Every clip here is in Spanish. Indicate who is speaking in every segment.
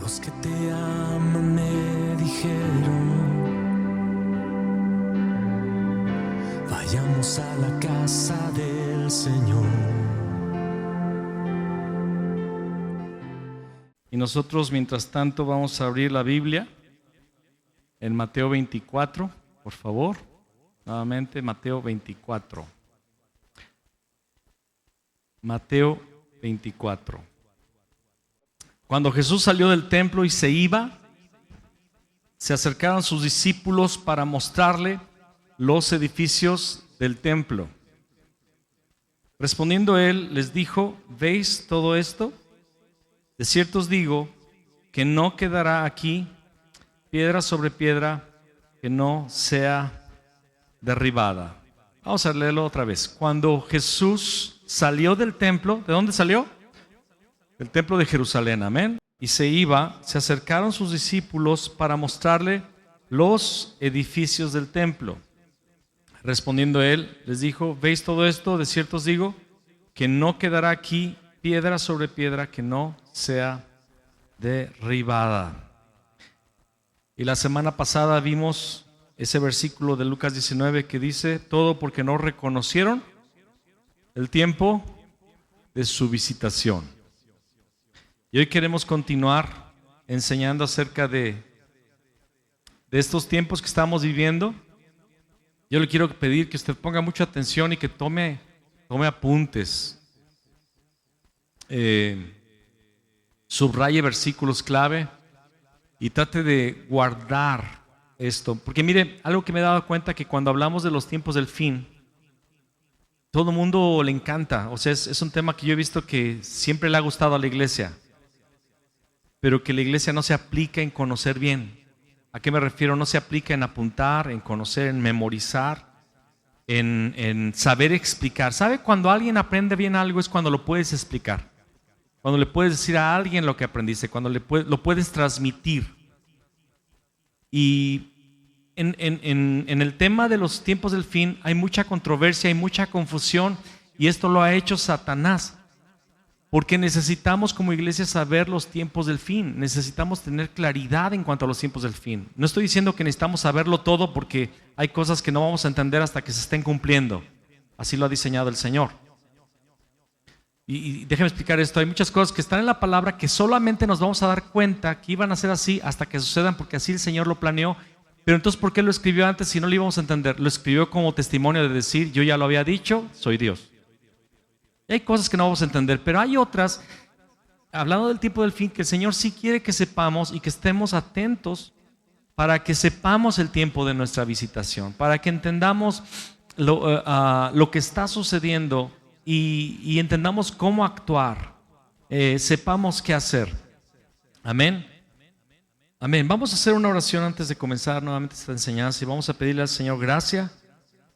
Speaker 1: Los que te aman me dijeron, vayamos a la casa del Señor.
Speaker 2: Y nosotros, mientras tanto, vamos a abrir la Biblia en Mateo 24, por favor. Nuevamente, Mateo 24. Mateo 24. Cuando Jesús salió del templo y se iba, se acercaron sus discípulos para mostrarle los edificios del templo. Respondiendo él, les dijo: ¿veis todo esto? De cierto os digo que no quedará aquí piedra sobre piedra que no sea derribada. Vamos a leerlo otra vez. Cuando Jesús salió del templo, ¿de dónde salió? Del templo de Jerusalén, amén. Y se iba, se acercaron sus discípulos para mostrarle los edificios del templo. Respondiendo él, les dijo: ¿veis todo esto? De cierto os digo que no quedará aquí piedra sobre piedra que no sea derribada. Y la semana pasada vimos ese versículo de Lucas 19 que dice: todo porque no reconocieron el tiempo de su visitación. Y hoy queremos continuar enseñando acerca de estos tiempos que estamos viviendo. Yo le quiero pedir que usted ponga mucha atención y que tome apuntes. Subraye versículos clave y trate de guardar esto. Porque mire, algo que me he dado cuenta que cuando hablamos de los tiempos del fin, todo el mundo le encanta. O sea, es un tema que yo he visto que siempre le ha gustado a la iglesia, pero que la iglesia no se aplica en conocer bien. ¿A qué me refiero? No se aplica en apuntar, en conocer, en memorizar, en saber explicar. ¿Sabe? Cuando alguien aprende bien algo es cuando lo puedes explicar, cuando le puedes decir a alguien lo que aprendiste, cuando lo puedes transmitir. Y en el tema de los tiempos del fin hay mucha controversia, hay mucha confusión, y esto lo ha hecho Satanás. Porque necesitamos como iglesia saber los tiempos del fin. Necesitamos tener claridad en cuanto a los tiempos del fin. No estoy diciendo que necesitamos saberlo todo, porque hay cosas que no vamos a entender hasta que se estén cumpliendo. Así lo ha diseñado el Señor. Y déjeme explicar esto. Hay muchas cosas que están en la palabra que solamente nos vamos a dar cuenta que iban a ser así hasta que sucedan, porque así el Señor lo planeó. Pero entonces, ¿por qué lo escribió antes si no lo íbamos a entender? Lo escribió como testimonio de decir: yo ya lo había dicho, soy Dios. Y hay cosas que no vamos a entender, pero hay otras, hablando del tiempo del fin, que el Señor sí quiere que sepamos y que estemos atentos para que sepamos el tiempo de nuestra visitación, para que entendamos lo que está sucediendo y entendamos cómo actuar, sepamos qué hacer. Amén. Amén. Vamos a hacer una oración antes de comenzar nuevamente esta enseñanza y vamos a pedirle al Señor gracia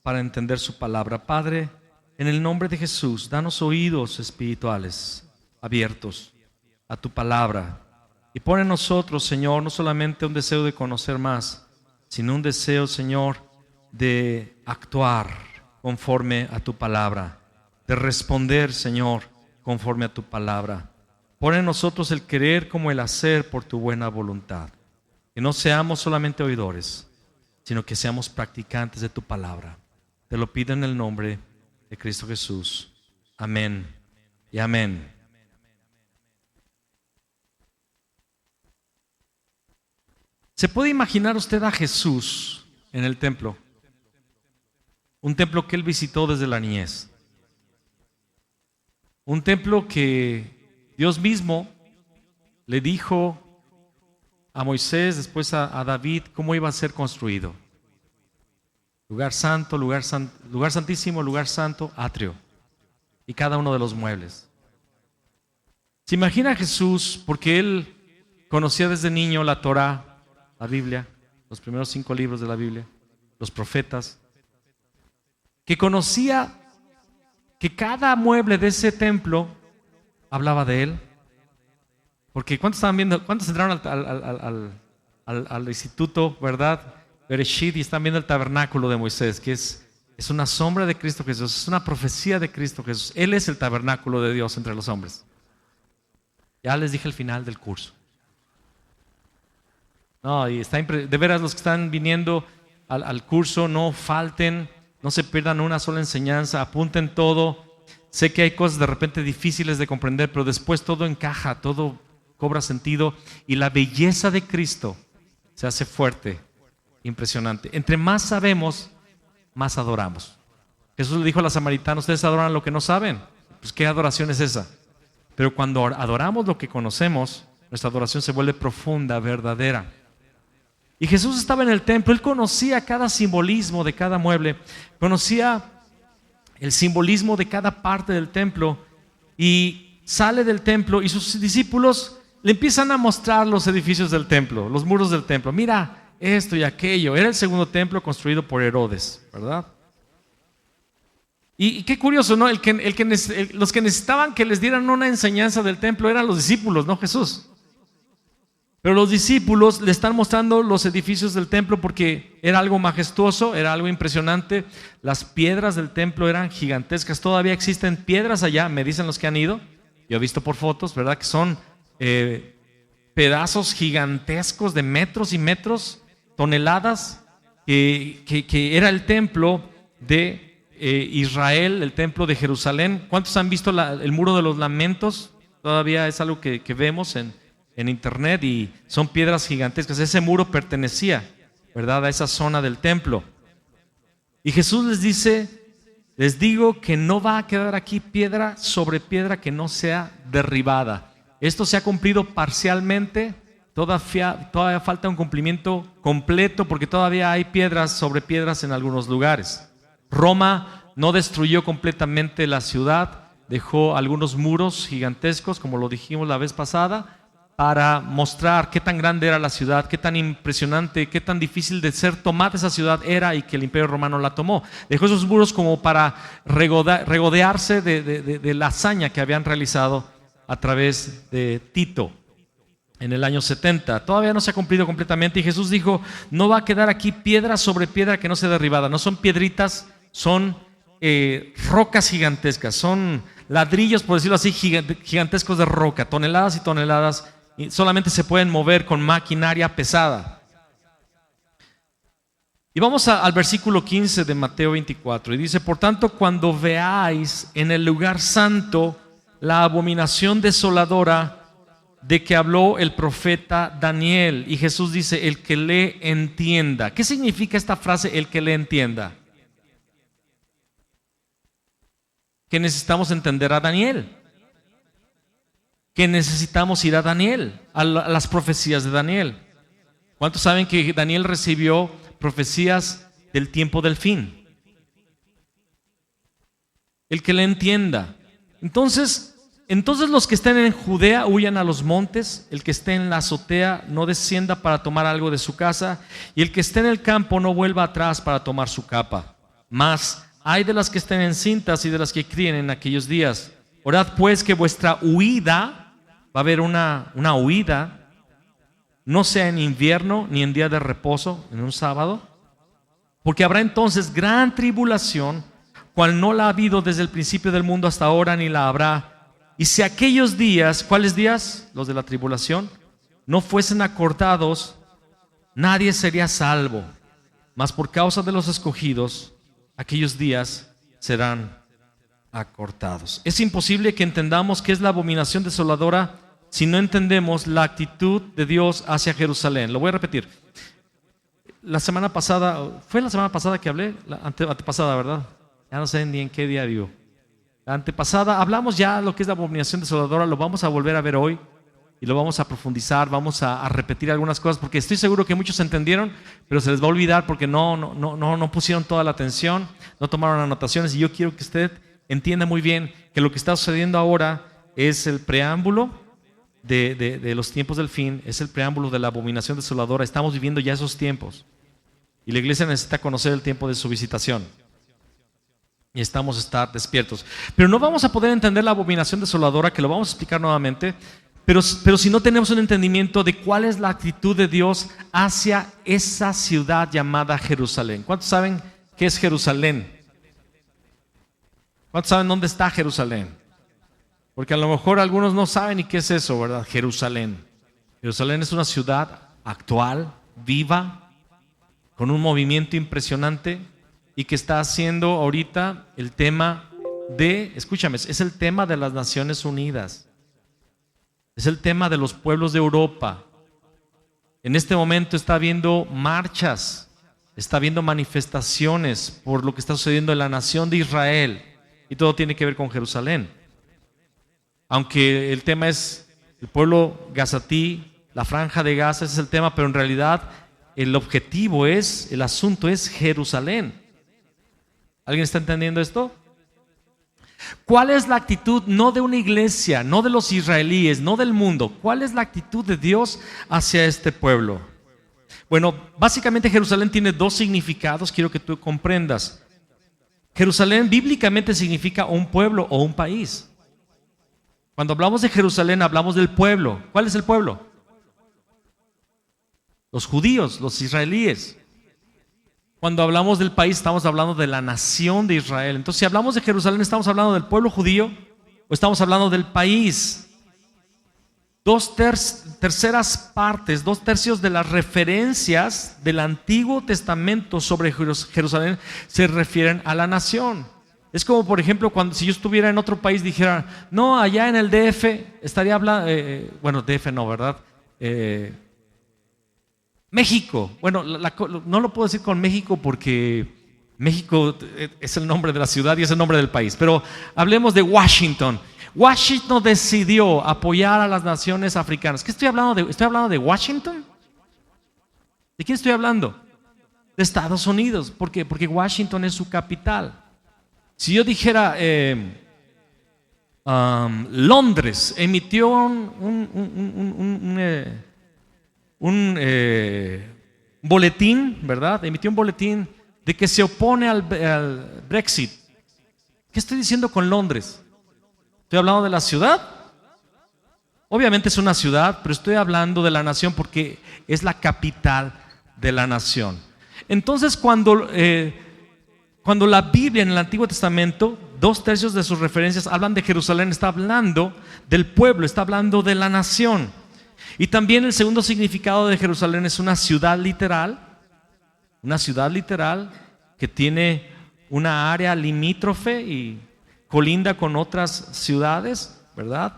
Speaker 2: para entender su palabra. Padre, en el nombre de Jesús, danos oídos espirituales abiertos a tu palabra. Y pon en nosotros, Señor, no solamente un deseo de conocer más, sino un deseo, Señor, de actuar conforme a tu palabra, de responder, Señor, conforme a tu palabra. Pon en nosotros el querer como el hacer por tu buena voluntad. Que no seamos solamente oidores, sino que seamos practicantes de tu palabra. Te lo pido en el nombre de Cristo Jesús. Amén y amén. ¿Se puede imaginar usted a Jesús en el templo? Un templo que él visitó desde la niñez. Un templo que Dios mismo le dijo a Moisés, después a David, cómo iba a ser construido. Lugar santo, lugar santísimo, lugar santo, atrio. Y cada uno de los muebles. ¿Se imagina a Jesús? Porque él conocía desde niño la Torá, la Biblia, los primeros 5 libros de la Biblia, los profetas. Que conocía que cada mueble de ese templo hablaba de él. Porque ¿cuántos entraron al instituto, verdad? Bereshit, y están viendo el tabernáculo de Moisés, que es una sombra de Cristo Jesús, es una profecía de Cristo Jesús. Él es el tabernáculo de Dios entre los hombres. Ya les dije el final del curso. No, y de veras los que están viniendo al curso, no falten, no se pierdan una sola enseñanza, apunten todo. Sé que hay cosas de repente difíciles de comprender, pero después todo encaja, todo cobra sentido y la belleza de Cristo se hace fuerte, impresionante. Entre más sabemos, más adoramos. Jesús le dijo a la samaritana: ustedes adoran lo que no saben. Pues ¿qué adoración es esa? Pero cuando adoramos lo que conocemos, nuestra adoración se vuelve profunda, verdadera. Y Jesús estaba en el templo, Él conocía cada simbolismo de cada mueble, conocía el simbolismo de cada parte del templo, y sale del templo y sus discípulos le empiezan a mostrar los edificios del templo, los muros del templo. Mira esto y aquello. Era el segundo templo construido por Herodes, ¿verdad? Y qué curioso, ¿no? Los que necesitaban que les dieran una enseñanza del templo eran los discípulos, no Jesús. Pero los discípulos le están mostrando los edificios del templo porque era algo majestuoso, era algo impresionante. Las piedras del templo eran gigantescas. Todavía existen piedras allá, me dicen los que han ido. Yo he visto por fotos, ¿verdad? Que son pedazos gigantescos de metros y metros, toneladas, que era el templo de Israel, el templo de Jerusalén. ¿Cuántos han visto el muro de los lamentos? Todavía es algo que vemos en internet y son piedras gigantescas. Ese muro pertenecía, ¿verdad?, a esa zona del templo. Y Jesús les dice: les digo que no va a quedar aquí piedra sobre piedra que no sea derribada. Esto se ha cumplido parcialmente, todavía falta un cumplimiento completo porque todavía hay piedras sobre piedras en algunos lugares. Roma no destruyó completamente la ciudad, dejó algunos muros gigantescos, como lo dijimos la vez pasada, para mostrar qué tan grande era la ciudad, qué tan impresionante, qué tan difícil de ser tomada esa ciudad era y que el Imperio Romano la tomó. Dejó esos muros como para regodearse de la hazaña que habían realizado a través de Tito en el año 70. Todavía no se ha cumplido completamente y Jesús dijo: no va a quedar aquí piedra sobre piedra que no sea derribada. No son piedritas, son rocas gigantescas, son ladrillos, por decirlo así, gigantescos de roca, toneladas y toneladas. Y solamente se pueden mover con maquinaria pesada. Y vamos al versículo 15 de Mateo 24 y dice: por tanto, cuando veáis en el lugar santo la abominación desoladora de que habló el profeta Daniel. Y Jesús dice: el que le entienda. ¿Qué significa esta frase, el que le entienda? Que necesitamos entender a Daniel, que necesitamos ir a Daniel, a las profecías de Daniel. ¿Cuántos saben que Daniel recibió profecías del tiempo del fin? El que le entienda. Entonces los que estén en Judea huyan a los montes, el que esté en la azotea no descienda para tomar algo de su casa, y el que esté en el campo no vuelva atrás para tomar su capa. Mas ay de las que estén encintas y de las que críen en aquellos días. Orad pues que vuestra huida, va a haber una huida, no sea en invierno ni en día de reposo, en un sábado, porque habrá entonces gran tribulación, cual no la ha habido desde el principio del mundo hasta ahora, ni la habrá. Y si aquellos días, ¿cuáles días? Los de la tribulación, no fuesen acortados, nadie sería salvo. Mas por causa de los escogidos, aquellos días serán acortados. Es imposible que entendamos qué es la abominación desoladora si no entendemos la actitud de Dios hacia Jerusalén. Lo voy a repetir. La semana pasada, ¿fue la semana pasada que hablé? La antepasada, ¿verdad? Ya no sé ni en qué día vivo. La antepasada hablamos ya lo que es la abominación desoladora. Lo vamos a volver a ver hoy y lo vamos a profundizar. Vamos a repetir algunas cosas porque estoy seguro que muchos entendieron, pero se les va a olvidar porque no pusieron toda la atención, no tomaron anotaciones. Y yo quiero que usted entienda muy bien que lo que está sucediendo ahora es el preámbulo de los tiempos del fin, es el preámbulo de la abominación desoladora. Estamos viviendo ya esos tiempos y la iglesia necesita conocer el tiempo de su visitación y necesitamos estar despiertos. Pero no vamos a poder entender la abominación desoladora, que lo vamos a explicar nuevamente, pero si no tenemos un entendimiento de cuál es la actitud de Dios hacia esa ciudad llamada Jerusalén. ¿Cuántos saben qué es Jerusalén? ¿Cuántos saben dónde está Jerusalén? Porque a lo mejor algunos no saben ni qué es eso, ¿verdad? Jerusalén. Jerusalén es una ciudad actual, viva, con un movimiento impresionante y que está haciendo ahorita el tema de, escúchame, es el tema de las Naciones Unidas, es el tema de los pueblos de Europa. En este momento está habiendo marchas, está habiendo manifestaciones por lo que está sucediendo en la nación de Israel y todo tiene que ver con Jerusalén. Aunque el tema es el pueblo gazatí, la franja de Gaza, ese es el tema, pero en realidad el objetivo es, el asunto es Jerusalén. ¿Alguien está entendiendo esto? ¿Cuál es la actitud no de una iglesia, no de los israelíes, no del mundo? ¿Cuál es la actitud de Dios hacia este pueblo? Bueno, básicamente Jerusalén tiene dos significados, quiero que tú comprendas. Jerusalén bíblicamente significa un pueblo o un país. Cuando hablamos de Jerusalén hablamos del pueblo. ¿Cuál es el pueblo? Los judíos, los israelíes. Cuando hablamos del país estamos hablando de la nación de Israel. Entonces, si hablamos de Jerusalén, ¿estamos hablando del pueblo judío o estamos hablando del país? Terceras partes, 2/3 de las referencias del Antiguo Testamento sobre Jerusalén se refieren a la nación. Es como, por ejemplo, cuando si yo estuviera en otro país dijera, no, allá en el DF estaría hablando, bueno, DF no, ¿verdad? México. Bueno, no lo puedo decir con México porque México es el nombre de la ciudad y es el nombre del país. Pero hablemos de Washington. Washington decidió apoyar a las naciones africanas. ¿Qué estoy hablando de? ¿Estoy hablando de Washington? ¿De quién estoy hablando? De Estados Unidos. ¿Por qué? Porque Washington es su capital. Si yo dijera Londres emitió un boletín, ¿verdad? Emitió un boletín de que se opone al Brexit. ¿Qué estoy diciendo con Londres? ¿Estoy hablando de la ciudad? Obviamente es una ciudad, pero estoy hablando de la nación porque es la capital de la nación. Entonces, cuando la Biblia en el Antiguo Testamento, 2/3 de sus referencias hablan de Jerusalén, está hablando del pueblo, está hablando de la nación. Y también el segundo significado de Jerusalén es una ciudad literal que tiene una área limítrofe y colinda con otras ciudades, ¿verdad?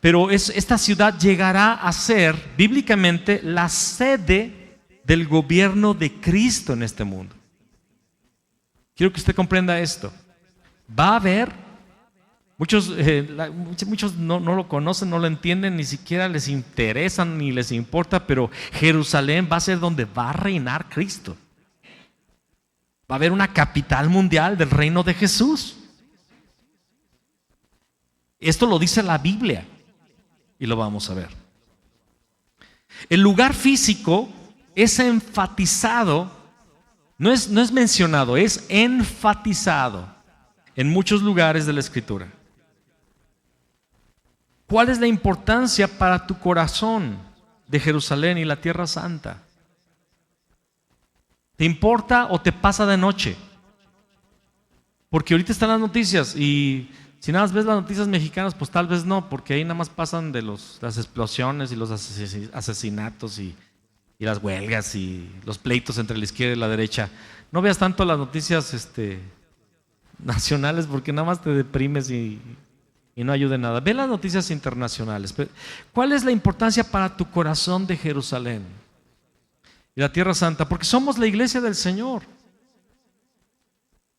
Speaker 2: Pero esta ciudad llegará a ser bíblicamente la sede del gobierno de Cristo en este mundo. Quiero que usted comprenda esto. Va a haber, muchos no lo conocen, no lo entienden, ni siquiera les interesa ni les importa, pero Jerusalén va a ser donde va a reinar Cristo. Va a haber una capital mundial del reino de Jesús. Esto lo dice la Biblia y lo vamos a ver. El lugar físico es enfatizado, no es mencionado, es enfatizado en muchos lugares de la Escritura. ¿Cuál es la importancia para tu corazón de Jerusalén y la Tierra Santa? ¿Te importa o te pasa de noche? Porque ahorita están las noticias y si nada más ves las noticias mexicanas, pues tal vez no, porque ahí nada más pasan de las explosiones y los asesinatos y las huelgas y los pleitos entre la izquierda y la derecha. No veas tanto las noticias nacionales porque nada más te deprimes y no ayuda en nada. Ve las noticias internacionales. ¿Cuál es la importancia para tu corazón de Jerusalén y la Tierra Santa? Porque somos la iglesia del Señor.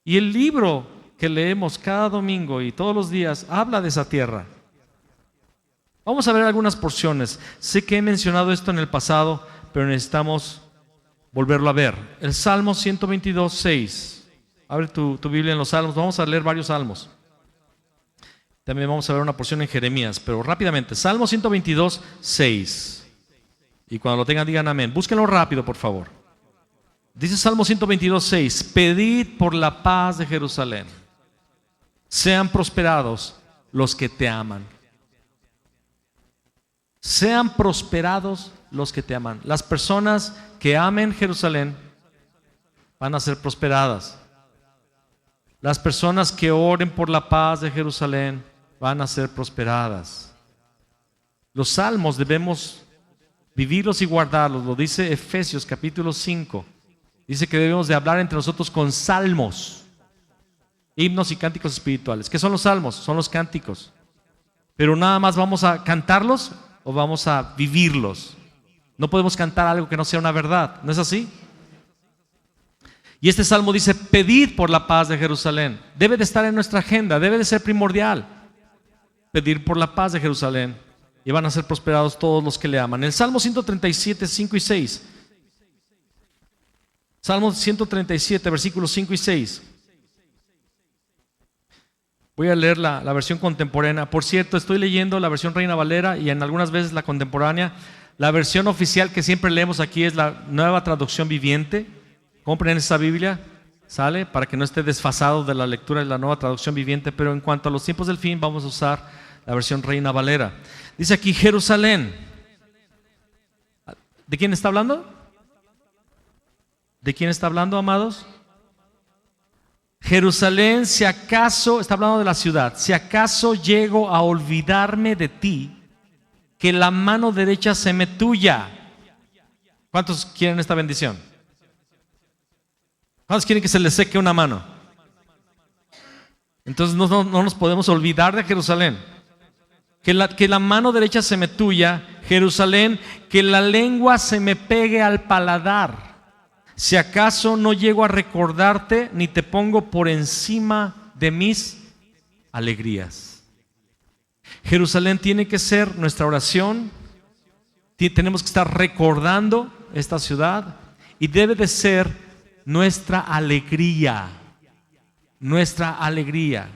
Speaker 2: Y el libro que leemos cada domingo y todos los días habla de esa tierra. Vamos a ver algunas porciones. Sé que he mencionado esto en el pasado, pero necesitamos volverlo a ver. El Salmo 122, 6. Abre tu Biblia en los Salmos. Vamos a leer varios salmos. También vamos a ver una porción en Jeremías, pero rápidamente. Salmo 122, 6. Y cuando lo tengan digan amén. Búsquenlo rápido, por favor. Dice Salmo 122, 6. Pedid por la paz de Jerusalén. Sean prosperados los que te aman. Sean prosperados los que te aman. Las personas que amen Jerusalén van a ser prosperadas. Las personas que oren por la paz de Jerusalén van a ser prosperadas. Los salmos debemos vivirlos y guardarlos. Lo dice Efesios capítulo 5. Dice que debemos de hablar entre nosotros con salmos, himnos y cánticos espirituales. ¿Qué son los salmos? Son los cánticos. Pero nada más vamos a cantarlos o vamos a vivirlos. No podemos cantar algo que no sea una verdad. ¿No es así? Y este salmo dice: pedid por la paz de Jerusalén. Debe de estar en nuestra agenda, debe de ser primordial. Pedir por la paz de Jerusalén, y van a ser prosperados todos los que le aman. El Salmo 137, 5 y 6. Salmo 137, versículos 5 y 6. Voy a leer la versión contemporánea. Por cierto, estoy leyendo la versión Reina Valera y en algunas veces la contemporánea. La versión oficial que siempre leemos aquí es la Nueva Traducción Viviente. Compren esa Biblia, ¿sale? Para que no esté desfasado de la lectura de la Nueva Traducción Viviente. Pero en cuanto a los tiempos del fin, vamos a usar la versión Reina Valera. Dice aquí Jerusalén. ¿De quién está hablando? ¿De quién está hablando, amados? Jerusalén, si acaso, está hablando de la ciudad, si acaso llego a olvidarme de ti, que la mano derecha se me tuya. ¿Cuántos quieren esta bendición? ¿Cuántos quieren que se les seque una mano? Entonces no nos podemos olvidar de Jerusalén. Que la mano derecha se me tuya, Jerusalén, que la lengua se me pegue al paladar. Si acaso no llego a recordarte, ni te pongo por encima de mis alegrías. Jerusalén tiene que ser nuestra oración. Tenemos que estar recordando esta ciudad y debe de ser nuestra alegría. Nuestra alegría.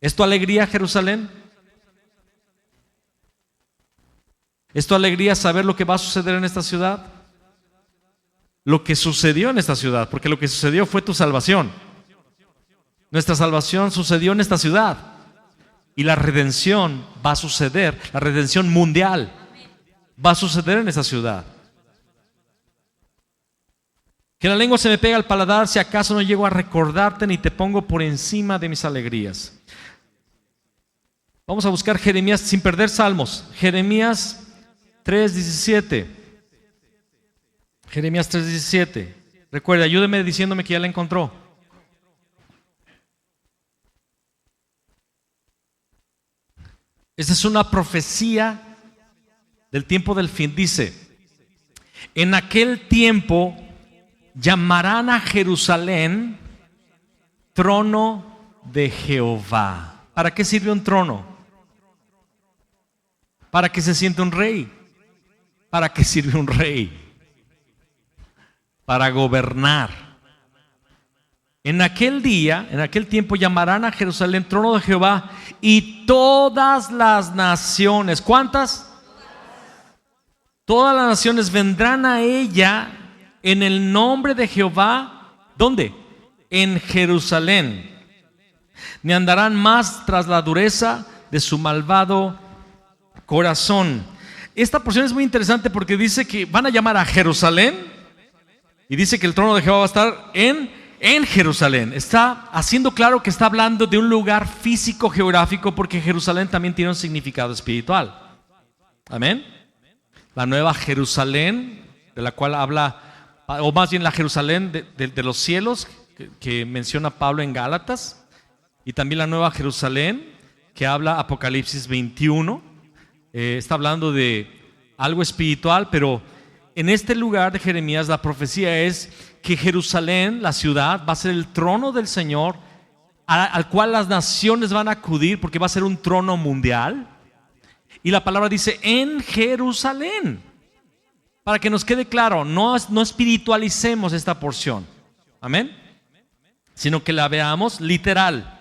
Speaker 2: ¿Es tu alegría, Jerusalén? ¿Es tu alegría saber lo que va a suceder en esta ciudad? Lo que sucedió en esta ciudad, porque lo que sucedió fue tu salvación. Nuestra salvación sucedió en esta ciudad y la redención va a suceder, la redención mundial va a suceder en esta ciudad. Que la lengua se me pegue al paladar, si acaso no llego a recordarte ni te pongo por encima de mis alegrías. Vamos a buscar Jeremías sin perder Salmos. Jeremías 3:17. Jeremías 3:17. Recuerde, ayúdeme diciéndome que ya la encontró. Esta es una profecía del tiempo del fin. Dice: en aquel tiempo llamarán a Jerusalén trono de Jehová. ¿Para qué sirve un trono? Para que se siente un rey. ¿Para qué sirve un rey? Para gobernar. En aquel día, en aquel tiempo llamarán a Jerusalén trono de Jehová, y todas las naciones, ¿cuántas? Todas las naciones vendrán a ella en el nombre de Jehová. ¿Dónde? En Jerusalén. Ni andarán más tras la dureza de su malvado corazón. Esta porción es muy interesante porque dice que van a llamar a Jerusalén. Y dice que el trono de Jehová va a estar en Jerusalén. Está haciendo claro que está hablando de un lugar físico geográfico, porque Jerusalén también tiene un significado espiritual. Amén. La nueva Jerusalén, de la cual habla, o más bien la Jerusalén de los cielos, que menciona Pablo en Gálatas, y también la nueva Jerusalén que habla Apocalipsis 21. Está hablando de algo espiritual, pero en este lugar de Jeremías la profecía es que Jerusalén, la ciudad, va a ser el trono del Señor, al cual las naciones van a acudir, porque va a ser un trono mundial. Y la palabra dice en Jerusalén. Para que nos quede claro, no espiritualicemos esta porción. Amén. Sino que la veamos literal.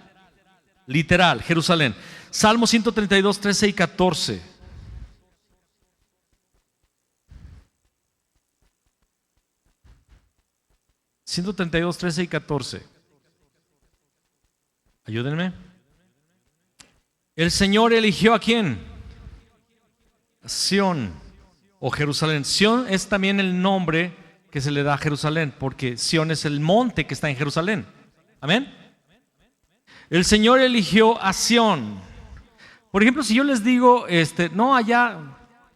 Speaker 2: Literal, Jerusalén. Salmo 132, 13 y 14. 132, 13 y 14. Ayúdenme. El Señor eligió ¿a quién? Sión o Jerusalén. Sión es también el nombre que se le da a Jerusalén, porque Sión es el monte que está en Jerusalén. Amén. El Señor eligió a Sión. Por ejemplo, si yo les digo, no, allá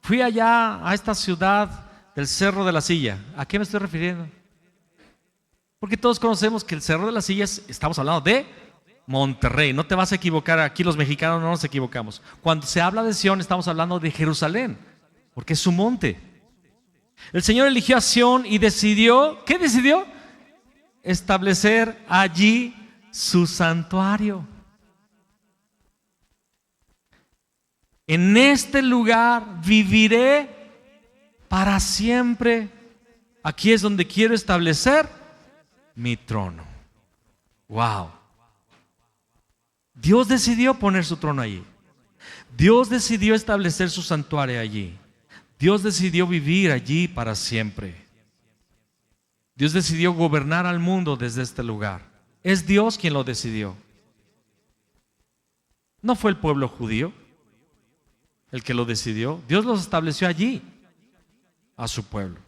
Speaker 2: Fui allá a esta ciudad del Cerro de la Silla. ¿A qué me estoy refiriendo? Porque todos conocemos que el Cerro de la Silla estamos hablando de Monterrey. No te vas a equivocar, aquí los mexicanos no nos equivocamos. Cuando se habla de Sión estamos hablando de Jerusalén, porque es su monte. El Señor eligió a Sión y decidió, ¿qué decidió? Establecer allí su santuario. En este lugar viviré para siempre. Aquí es donde quiero establecer mi trono. Wow. Dios decidió poner su trono allí. Dios decidió establecer su santuario allí. Dios decidió vivir allí para siempre. Dios decidió gobernar al mundo desde este lugar. Es Dios quien lo decidió. No fue el pueblo judío el que lo decidió. Dios los estableció allí, a su pueblo.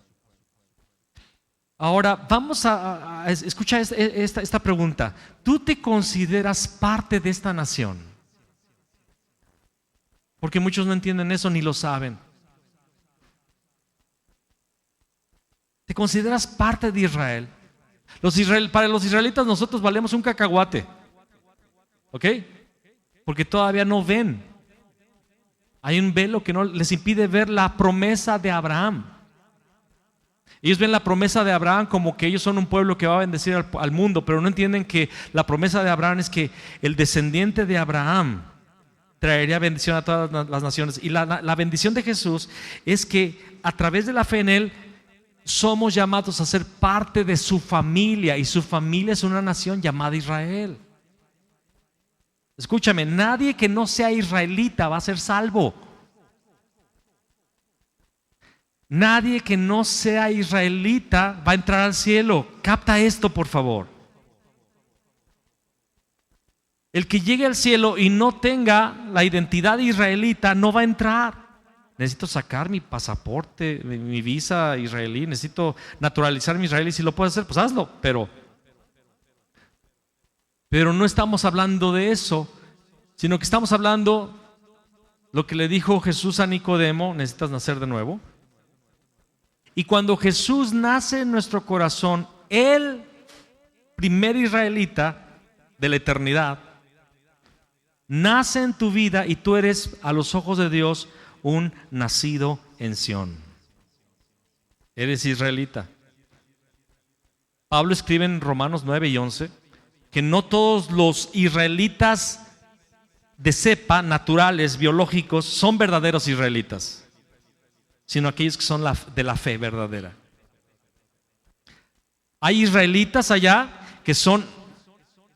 Speaker 2: Ahora vamos a escuchar esta pregunta. ¿Tú te consideras parte de esta nación? Porque muchos no entienden eso ni lo saben. ¿Te consideras parte de Israel? Para los israelitas nosotros valemos un cacahuate. ¿Ok? Porque todavía no ven. Hay un velo que no les impide ver la promesa de Abraham. Ellos ven la promesa de Abraham como que ellos son un pueblo que va a bendecir al mundo, pero no entienden que la promesa de Abraham es que el descendiente de Abraham traería bendición a todas las naciones. Y la bendición de Jesús es que a través de la fe en Él somos llamados a ser parte de su familia, y su familia es una nación llamada Israel. Escúchame, nadie que no sea israelita va a ser salvo. Nadie que no sea israelita va a entrar al cielo. Capta esto, por favor. El que llegue al cielo y no tenga la identidad israelita no va a entrar. Necesito sacar mi pasaporte, mi visa israelí, necesito naturalizar mi israelí. Si lo puedes hacer, pues hazlo, pero no estamos hablando de eso, sino que estamos hablando lo que le dijo Jesús a Nicodemo: necesitas nacer de nuevo. Y cuando Jesús nace en nuestro corazón, el primer israelita de la eternidad nace en tu vida, y tú eres a los ojos de Dios un nacido en Sión. Eres israelita. Pablo escribe en Romanos 9 y 11 que no todos los israelitas de cepa, naturales, biológicos, son verdaderos israelitas, sino aquellos que son de la fe verdadera. Hay israelitas allá que son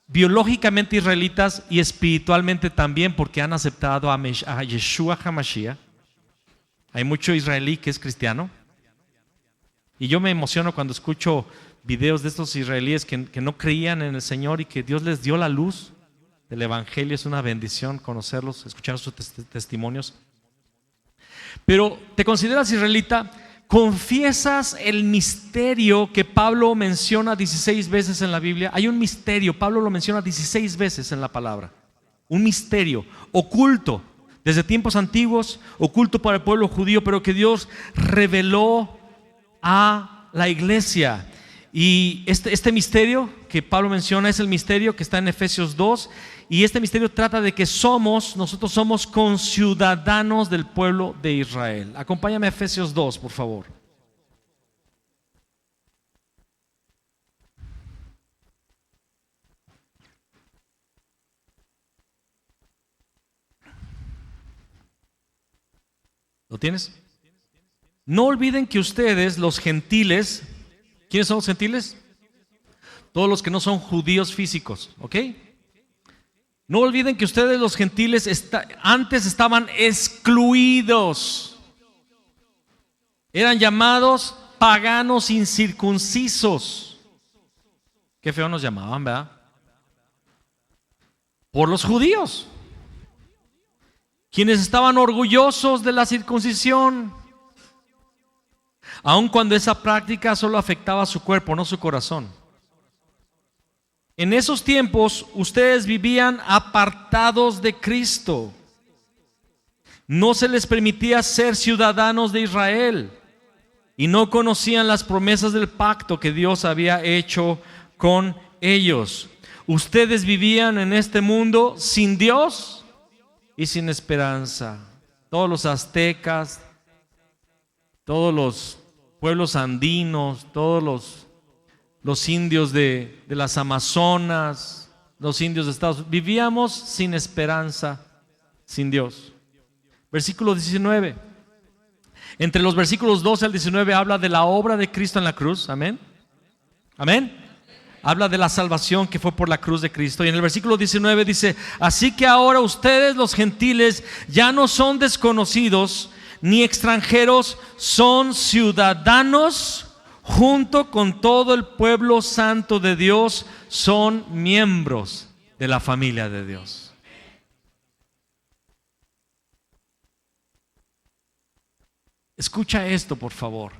Speaker 2: biológicamente israelitas y espiritualmente también, porque han aceptado a Yeshua HaMashiach. Hay mucho israelí que es cristiano, y yo me emociono cuando escucho videos de estos israelíes que no creían en el Señor y que Dios les dio la luz del Evangelio. Es una bendición conocerlos, escuchar sus testimonios. Pero ¿te consideras israelita? ¿Confiesas el misterio que Pablo menciona 16 veces en la Biblia? Hay un misterio, Pablo lo menciona 16 veces en la palabra. Un misterio oculto desde tiempos antiguos, oculto para el pueblo judío, pero que Dios reveló a la iglesia. Y este misterio que Pablo menciona es el misterio que está en Efesios 2. Y este misterio trata de que nosotros somos conciudadanos del pueblo de Israel. Acompáñame a Efesios 2, por favor. ¿Lo tienes? No olviden que ustedes, los gentiles, ¿quiénes son los gentiles? Todos los que no son judíos físicos, ¿ok? No olviden que ustedes, los gentiles, antes estaban excluidos. Eran llamados paganos incircuncisos. Qué feo nos llamaban, ¿verdad? Por los judíos, quienes estaban orgullosos de la circuncisión, aun cuando esa práctica solo afectaba su cuerpo, no su corazón. En esos tiempos ustedes vivían apartados de Cristo, No se les permitía ser ciudadanos de Israel y no conocían las promesas del pacto que Dios había hecho con ellos. Ustedes vivían en este mundo sin Dios y sin esperanza. Todos los aztecas, todos los pueblos andinos, todos los indios de las Amazonas, los indios de Estados Unidos, vivíamos sin esperanza, sin Dios. Versículo 19. Entre los versículos 12 al 19 habla de la obra de Cristo en la cruz. Amén. Amén. Habla de la salvación que fue por la cruz de Cristo. Y en el versículo 19 dice: así que ahora ustedes, los gentiles, ya no son desconocidos ni extranjeros, son ciudadanos junto con todo el pueblo santo de Dios, son miembros de la familia de Dios. Escucha esto, por favor.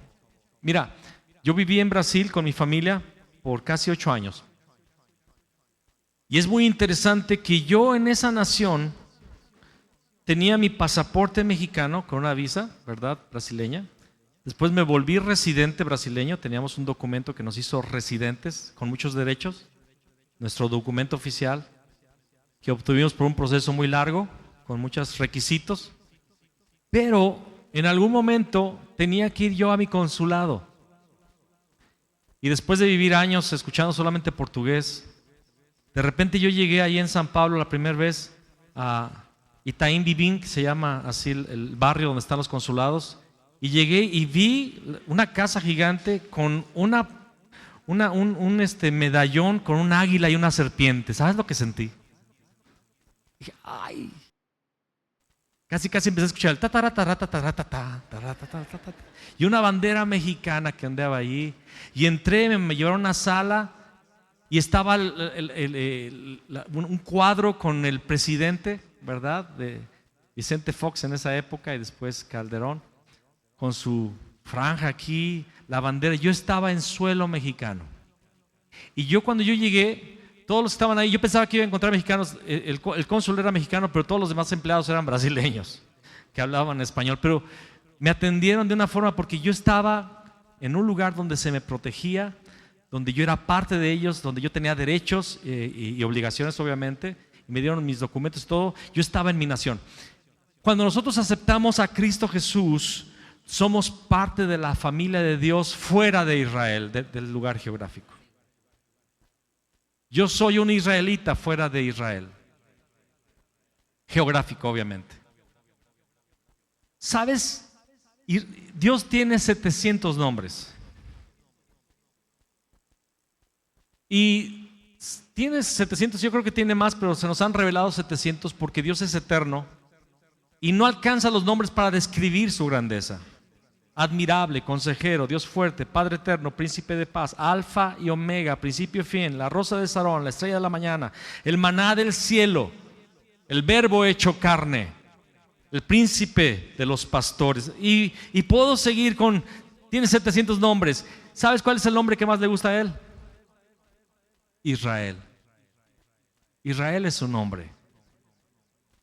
Speaker 2: Mira, yo viví en Brasil con mi familia por casi 8 años. Y es muy interesante que yo en esa nación tenía mi pasaporte mexicano con una visa, ¿verdad? Brasileña. Después me volví residente brasileño. Teníamos un documento que nos hizo residentes con muchos derechos. Nuestro documento oficial que obtuvimos por un proceso muy largo, con muchos requisitos. Pero en algún momento tenía que ir yo a mi consulado. Y después de vivir años escuchando solamente portugués, de repente yo llegué ahí en San Pablo la primera vez a Itaim Bibi, que se llama así el barrio donde están los consulados, y llegué y vi una casa gigante con un medallón con un águila y una serpiente. ¿Sabes lo que sentí? Dije, ay. Casi empecé a escuchar el y una bandera mexicana que andaba ahí. Y entré, me llevaron a una sala y estaba un cuadro con el presidente, ¿verdad? De Vicente Fox en esa época y después Calderón, con su franja aquí, la bandera. Yo estaba en suelo mexicano. Y yo cuando yo llegué, todos los que estaban ahí, yo pensaba que iba a encontrar mexicanos. El cónsul era mexicano, pero todos los demás empleados eran brasileños que hablaban español. Pero me atendieron de una forma porque yo estaba en un lugar donde se me protegía, donde yo era parte de ellos, donde yo tenía derechos y obligaciones, obviamente, y me dieron mis documentos y todo. Yo estaba en mi nación. Cuando nosotros aceptamos a Cristo Jesús, somos parte de la familia de Dios fuera de Israel, del lugar geográfico. Yo soy un israelita fuera de Israel, geográfico obviamente. ¿Sabes? Dios tiene 700 nombres. Y tiene 700, yo creo que tiene más, pero se nos han revelado 700 porque Dios es eterno y no alcanza los nombres para describir su grandeza. Admirable, consejero, Dios fuerte, Padre eterno, príncipe de paz, alfa y omega, principio y fin, la rosa de Sarón, la estrella de la mañana, el maná del cielo, el verbo hecho carne, el príncipe de los pastores. Y puedo seguir con, tiene 700 nombres. ¿Sabes cuál es el nombre que más le gusta a él? Israel. Israel es su nombre,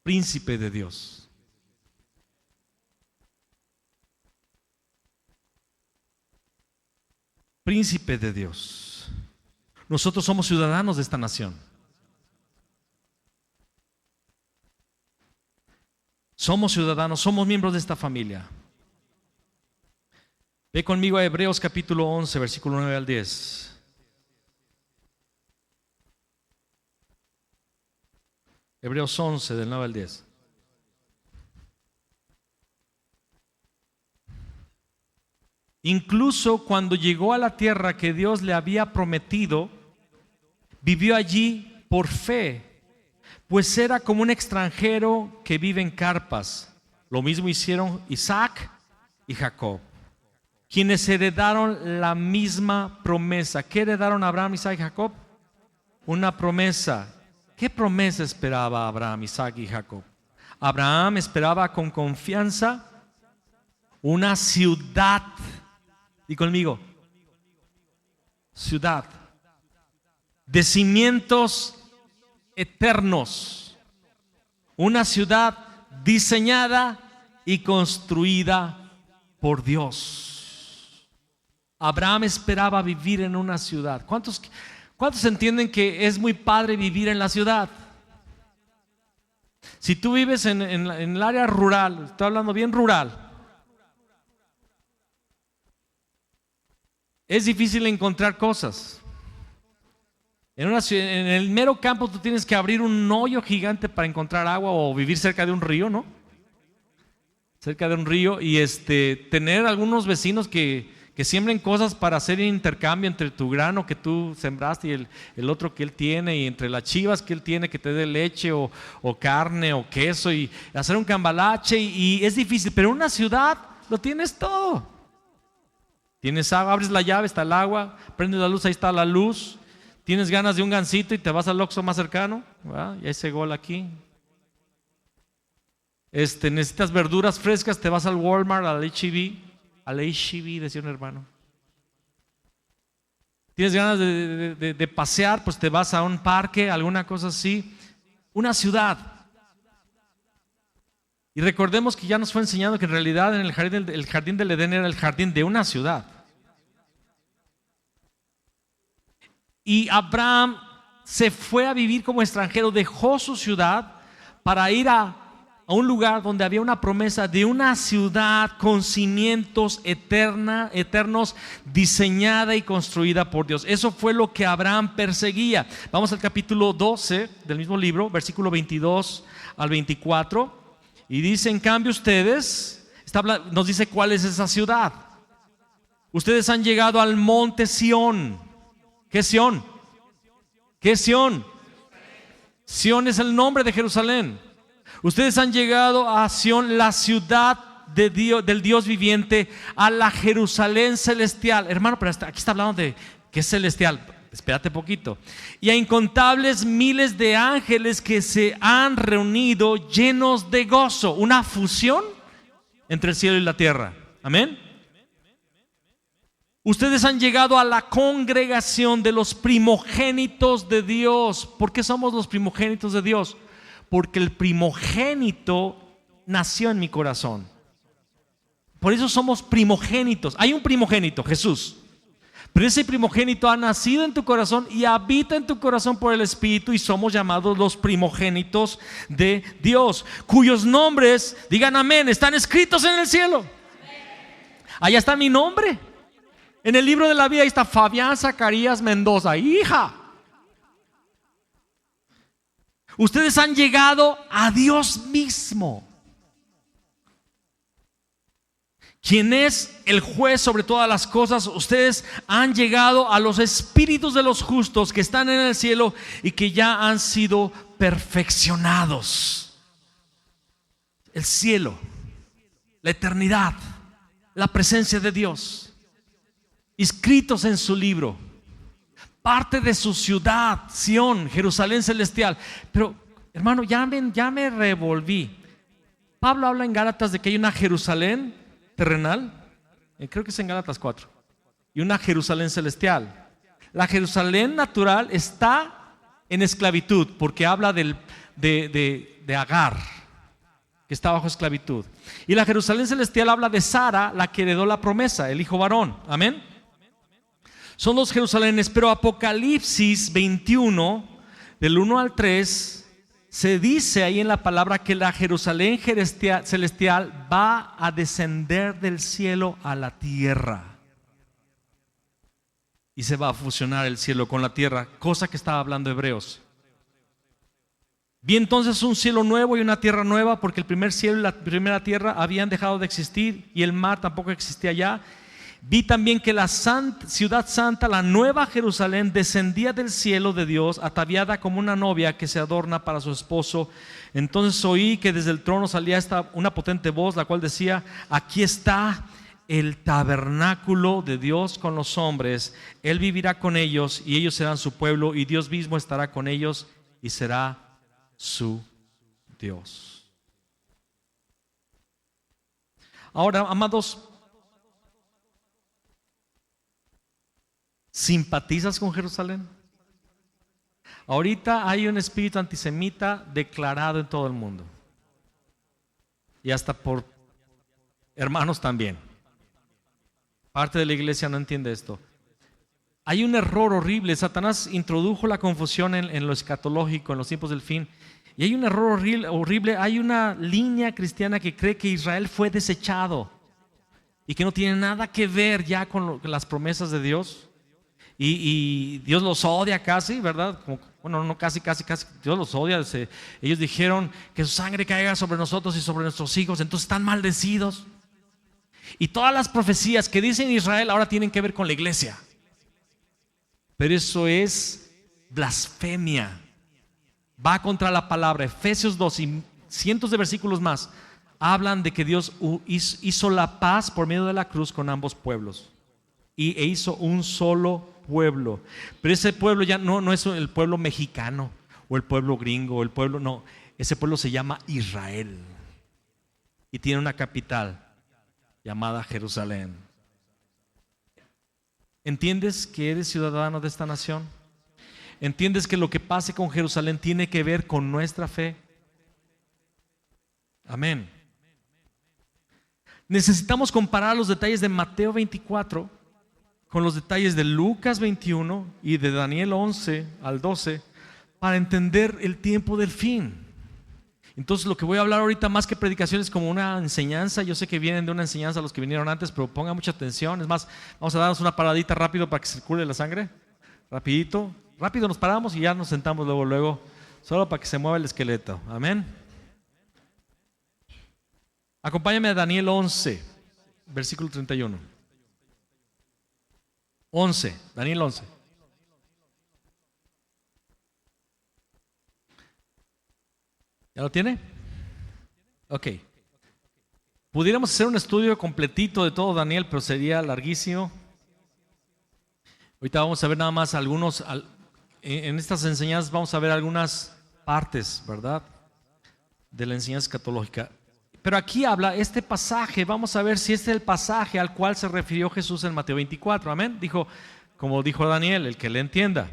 Speaker 2: príncipe de Dios. Príncipe de Dios. Nosotros somos ciudadanos de esta nación. Somos ciudadanos, somos miembros de esta familia. Ve conmigo a Hebreos capítulo 11, versículo 9 al 10. Hebreos 11, del 9 al 10. Incluso cuando llegó a la tierra que Dios le había prometido, vivió allí por fe, pues era como un extranjero que vive en carpas. Lo mismo hicieron Isaac y Jacob, quienes heredaron la misma promesa. ¿Qué heredaron Abraham, Isaac y Jacob? Una promesa. ¿Qué promesa esperaba Abraham, Isaac y Jacob? Abraham esperaba con confianza una ciudad. Y conmigo, ciudad de cimientos eternos, una ciudad diseñada y construida por Dios. Abraham esperaba vivir en una ciudad. ¿Cuántos entienden que es muy padre vivir en la ciudad? Si tú vives en el área rural, estoy hablando bien rural, es difícil encontrar cosas. En el mero campo tú tienes que abrir un hoyo gigante para encontrar agua, o vivir cerca de un río, ¿no? Cerca de un río, y tener algunos vecinos que siembren cosas para hacer intercambio entre tu grano que tú sembraste y el otro que él tiene, y entre las chivas que él tiene, que te dé leche o carne o queso, y hacer un cambalache, y es difícil. Pero en una ciudad lo tienes todo. Tienes agua, abres la llave, está el agua, prendes la luz, ahí está la luz. Tienes ganas de un gansito y te vas al Oxxo más cercano, ¿verdad? Y hay ese gol aquí. Necesitas verduras frescas, te vas al Walmart, al H-E-B, decía un hermano. Tienes ganas de pasear, pues te vas a un parque, alguna cosa así. Una ciudad. Y recordemos que ya nos fue enseñando que en realidad en el jardín del Edén era el jardín de una ciudad. Y Abraham se fue a vivir como extranjero, dejó su ciudad para ir a un lugar donde había una promesa de una ciudad con cimientos eternos, diseñada y construida por Dios. Eso fue lo que Abraham perseguía. Vamos al capítulo 12 del mismo libro, versículo 22 al 24. Y dice: en cambio ustedes, nos dice cuál es esa ciudad. Ustedes han llegado al monte Sión. ¿Qué es Sión? ¿Qué es Sión? Sión es el nombre de Jerusalén. Ustedes han llegado a Sión, la ciudad de Dios, del Dios viviente, a la Jerusalén celestial. Hermano, pero aquí está hablando de que es celestial. Espérate poquito. Y a incontables miles de ángeles que se han reunido llenos de gozo. Una fusión entre el cielo y la tierra. Amén. Ustedes han llegado a la congregación de los primogénitos de Dios. ¿Por qué somos los primogénitos de Dios? Porque el primogénito nació en mi corazón. Por eso somos primogénitos. Hay un primogénito, Jesús. Pero ese primogénito ha nacido en tu corazón y habita en tu corazón por el Espíritu, y somos llamados los primogénitos de Dios, cuyos nombres, digan amén, están escritos en el cielo. Allá está mi nombre. En el libro de la vida ahí está Fabián Zacarías Mendoza, hija. Ustedes han llegado a Dios mismo, quien es el juez sobre todas las cosas. Ustedes han llegado a los espíritus de los justos que están en el cielo y que ya han sido perfeccionados. El cielo, la eternidad, la presencia de Dios, inscritos en su libro, parte de su ciudad, Sión, Jerusalén celestial. Pero hermano, ya me revolví. Pablo habla en Gálatas de que hay una Jerusalén terrenal, creo que es en Gálatas 4, y una Jerusalén celestial. La Jerusalén natural está en esclavitud, porque habla de Agar, que está bajo esclavitud. Y la Jerusalén celestial habla de Sara, la que heredó la promesa, el hijo varón. Amén. Son dos Jerusalenes. Pero Apocalipsis 21, del 1 al 3, se dice ahí en la palabra que la Jerusalén celestial va a descender del cielo a la tierra, y se va a fusionar el cielo con la tierra, cosa que estaba hablando Hebreos. Vi entonces un cielo nuevo y una tierra nueva, porque el primer cielo y la primera tierra habían dejado de existir, y el mar tampoco existía ya. Vi también que la ciudad santa, la nueva Jerusalén, descendía del cielo de Dios, ataviada como una novia que se adorna para su esposo. Entonces oí que desde el trono salía una potente voz, la cual decía: aquí está el tabernáculo de Dios con los hombres. Él vivirá con ellos y ellos serán su pueblo, y Dios mismo estará con ellos y será su Dios. Ahora, amados, ¿simpatizas con Jerusalén? Ahorita hay un espíritu antisemita declarado en todo el mundo, y hasta por hermanos también. Parte de la iglesia no entiende esto. Hay un error horrible. Satanás introdujo la confusión en lo escatológico, en los tiempos del fin. Y hay un error horrible. Hay una línea cristiana que cree que Israel fue desechado y que no tiene nada que ver ya con las promesas de Dios. Y Dios los odia casi, ¿verdad? Bueno, no casi, Dios los odia. Ellos dijeron que su sangre caiga sobre nosotros y sobre nuestros hijos, entonces están maldecidos. Y todas las profecías que dicen Israel ahora tienen que ver con la iglesia. Pero eso es blasfemia. Va contra la palabra. Efesios 2 y cientos de versículos más hablan de que Dios hizo la paz por medio de la cruz con ambos pueblos. E hizo un solo pueblo. Pero ese pueblo ya no es el pueblo mexicano o el pueblo gringo o el pueblo, no. Ese pueblo se llama Israel y tiene una capital llamada Jerusalén. ¿Entiendes que eres ciudadano de esta nación? ¿Entiendes que lo que pase con Jerusalén tiene que ver con nuestra fe? Amén. Necesitamos comparar los detalles de Mateo 24 con los detalles de Lucas 21 y de Daniel 11 al 12 para entender el tiempo del fin. Entonces lo que voy a hablar ahorita, más que predicaciones, como una enseñanza. Yo sé que vienen de una enseñanza los que vinieron antes, pero pongan mucha atención. Es más, vamos a darnos una paradita rápido para que circule la sangre. Rapidito, rápido nos paramos y ya nos sentamos luego, solo para que se mueva el esqueleto. Amén. Acompáñame a Daniel 11, versículo 31. 11, Daniel 11. ¿Ya lo tiene? Ok. Pudiéramos hacer un estudio completito de todo Daniel, pero sería larguísimo. Ahorita vamos a ver nada más algunos, en estas enseñanzas vamos a ver algunas partes, ¿verdad?, de la enseñanza escatológica. Pero aquí habla este pasaje, vamos a ver si este es el pasaje al cual se refirió Jesús en Mateo 24, amén. Dijo, como dijo Daniel, el que le entienda.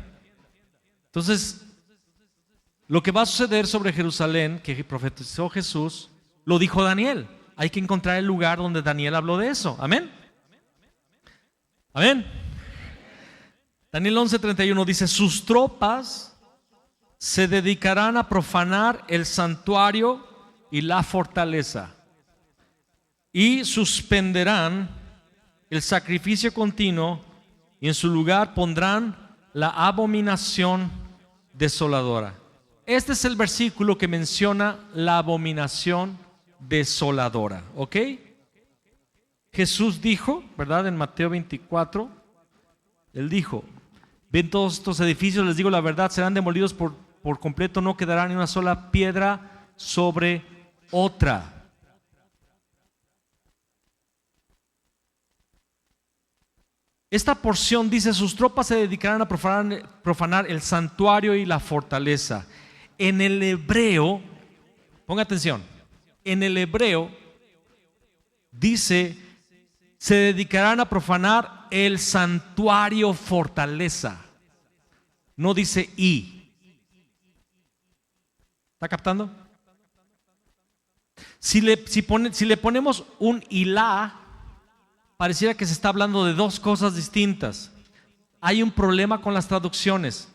Speaker 2: Entonces, lo que va a suceder sobre Jerusalén, que profetizó Jesús, lo dijo Daniel. Hay que encontrar el lugar donde Daniel habló de eso, amén. Amén. Daniel 11:31 dice, sus tropas se dedicarán a profanar el santuario y la fortaleza, y suspenderán el sacrificio continuo, y en su lugar pondrán la abominación desoladora. Este es el versículo que menciona la abominación desoladora, ¿ok? Jesús dijo, ¿verdad? En Mateo 24, Él dijo, ven todos estos edificios, les digo la verdad, serán demolidos por completo, no quedará ni una sola piedra sobre otra. Esta porción dice, sus tropas se dedicarán a profanar el santuario y la fortaleza. En el hebreo, ponga atención, en el hebreo dice, se dedicarán a profanar el santuario fortaleza. No dice y. ¿Está captando? Si le ponemos un ilá, pareciera que se está hablando de dos cosas distintas. Hay un problema con las traducciones.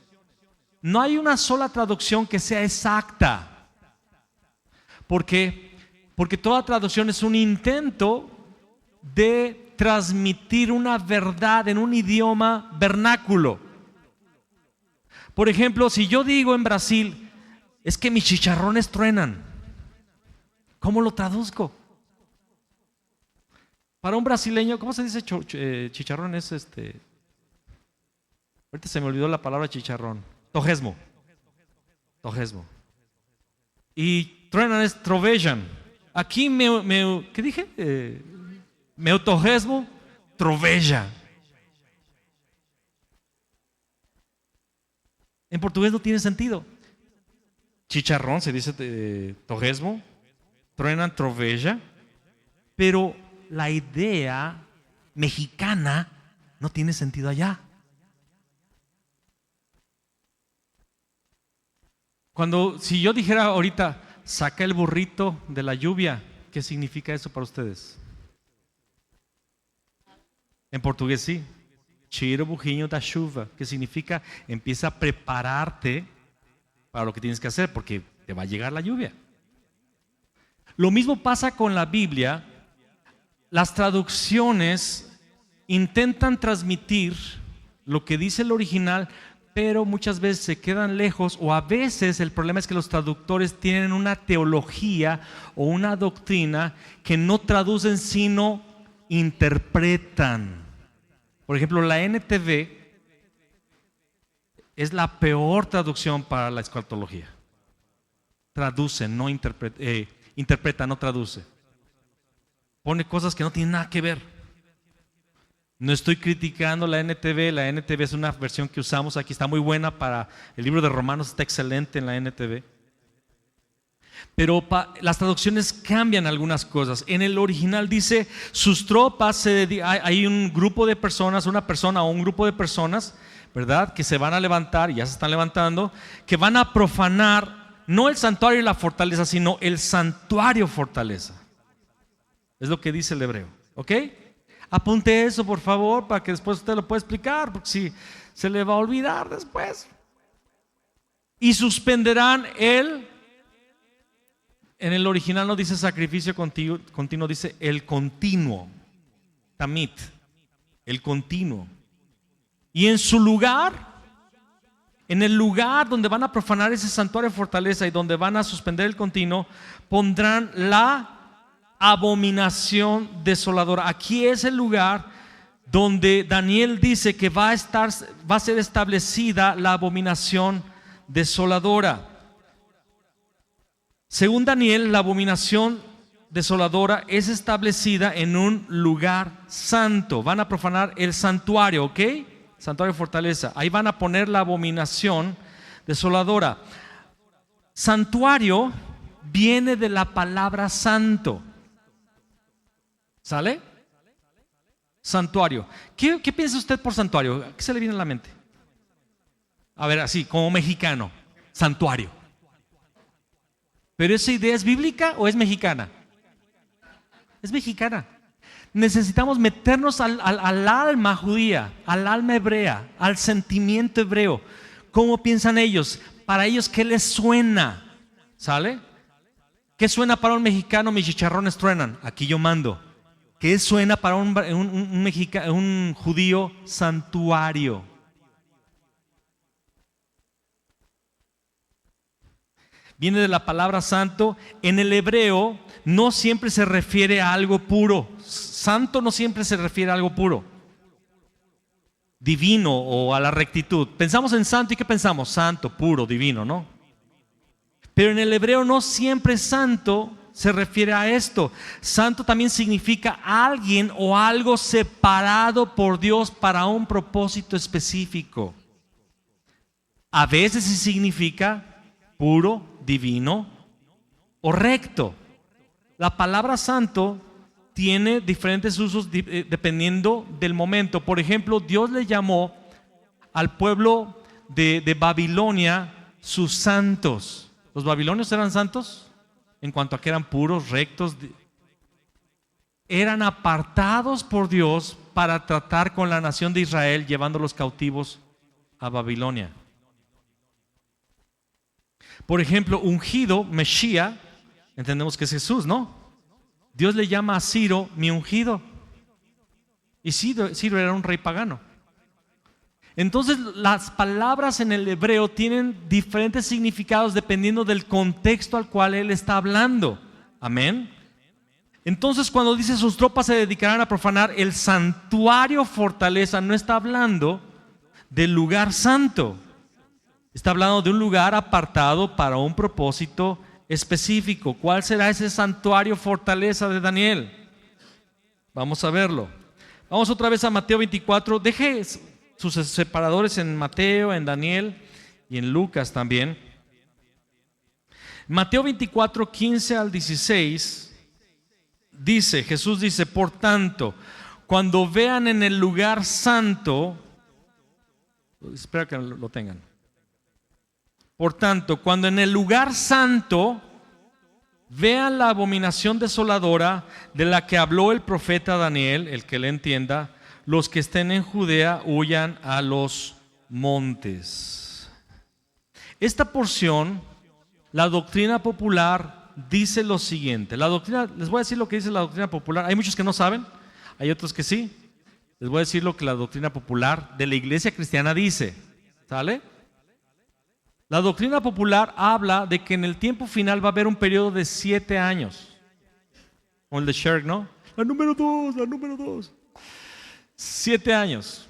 Speaker 2: No hay una sola traducción que sea exacta. ¿Por qué? Porque toda traducción es un intento de transmitir una verdad en un idioma vernáculo. Por ejemplo, si yo digo en Brasil, es que mis chicharrones truenan, ¿cómo lo traduzco? Para un brasileño, ¿cómo se dice chicharrón? Es ahorita se me olvidó la palabra chicharrón. Torresmo. Y truenan es trovejan. Aquí ¿qué dije? Meu torresmo troveja. En portugués no tiene sentido. Chicharrón se dice torresmo, truenan troveja, pero la idea mexicana no tiene sentido allá. Si yo dijera ahorita, saca el burrito de la lluvia, ¿qué significa eso para ustedes? En portugués sí. Tira o burrinho da chuva, que significa empieza a prepararte para lo que tienes que hacer, porque te va a llegar la lluvia. Lo mismo pasa con la Biblia. Las traducciones intentan transmitir lo que dice el original, pero muchas veces se quedan lejos, o a veces el problema es que los traductores tienen una teología o una doctrina que no traducen sino interpretan. Por ejemplo, la NTV es la peor traducción para la escatología. Traduce, no interpreta, interpreta, no traduce. Pone cosas que no tienen nada que ver. No estoy criticando la NTV. La NTV es una versión que usamos aquí, está muy buena para el libro de Romanos, está excelente en la NTV. Pero las traducciones cambian algunas cosas. En el original dice, sus tropas, hay un grupo de personas, una persona o un grupo de personas, ¿verdad?, que se van a levantar, y ya se están levantando, que van a profanar no el santuario y la fortaleza, sino el santuario fortaleza. Es lo que dice el hebreo, ¿ok? Apunte eso, por favor, para que después usted lo pueda explicar, porque si se le va a olvidar después. Y suspenderán en el original no dice sacrificio continuo, dice el continuo, tamit, el continuo. Y en su lugar, en el lugar donde van a profanar ese santuario fortaleza y donde van a suspender el continuo, pondrán la abominación desoladora. Aquí es el lugar donde Daniel dice que va a ser establecida la abominación desoladora. Según Daniel, la abominación desoladora es establecida en un lugar santo. Van a profanar el santuario, ¿ok? Santuario fortaleza. Ahí van a poner la abominación desoladora. Santuario viene de la palabra santo. ¿Sale? Santuario. ¿Qué piensa usted por santuario? ¿Qué se le viene a la mente? A ver, así, como mexicano. Santuario. ¿Pero esa idea es bíblica o es mexicana? Es mexicana. Necesitamos meternos al alma judía, al alma hebrea, al sentimiento hebreo. ¿Cómo piensan ellos? Para ellos, ¿qué les suena? ¿Sale? ¿Qué suena para un mexicano? Mis chicharrones truenan. Aquí yo mando. ¿Qué suena para un judío? Santuario. Viene de la palabra santo. En el hebreo no siempre se refiere a algo puro. Santo no siempre se refiere a algo puro, divino o a la rectitud. Pensamos en santo y ¿qué pensamos? Santo, puro, divino, ¿no? Pero en el hebreo no siempre santo se refiere a esto. Santo también significa alguien o algo separado por Dios para un propósito específico. A veces sí significa puro, divino o recto. La palabra santo tiene diferentes usos dependiendo del momento. Por ejemplo, Dios le llamó al pueblo de Babilonia sus santos. ¿Los babilonios eran santos? En cuanto a que eran puros, rectos. Eran apartados por Dios para tratar con la nación de Israel, llevándolos cautivos a Babilonia. Por ejemplo, ungido, Mesías, entendemos que es Jesús, ¿no? Dios le llama a Ciro mi ungido. Y Ciro era un rey pagano. Entonces las palabras en el hebreo tienen diferentes significados dependiendo del contexto al cual él está hablando. Amén. Entonces cuando dice sus tropas se dedicarán a profanar el santuario fortaleza, no está hablando del lugar santo. Está hablando de un lugar apartado para un propósito específico. ¿Cuál será ese santuario fortaleza de Daniel? Vamos a verlo. Vamos otra vez a Mateo 24. Deje sus separadores en Mateo, en Daniel y en Lucas también. Mateo 24, 15 al 16 dice, Jesús dice, por tanto, cuando vean en el lugar santo, espera que lo tengan. Por tanto, cuando en el lugar santo vean la abominación desoladora de la que habló el profeta Daniel, el que le entienda, los que estén en Judea huyan a los montes. Esta porción, la doctrina popular dice lo siguiente. Les voy a decir lo que dice la doctrina popular. Hay muchos que no saben, hay otros que sí. Les voy a decir lo que la doctrina popular de la iglesia cristiana dice. ¿Sale? La doctrina popular habla de que en el tiempo final va a haber un periodo de 7 años. Como el de Sherk, ¿no? La número 2. 7 años.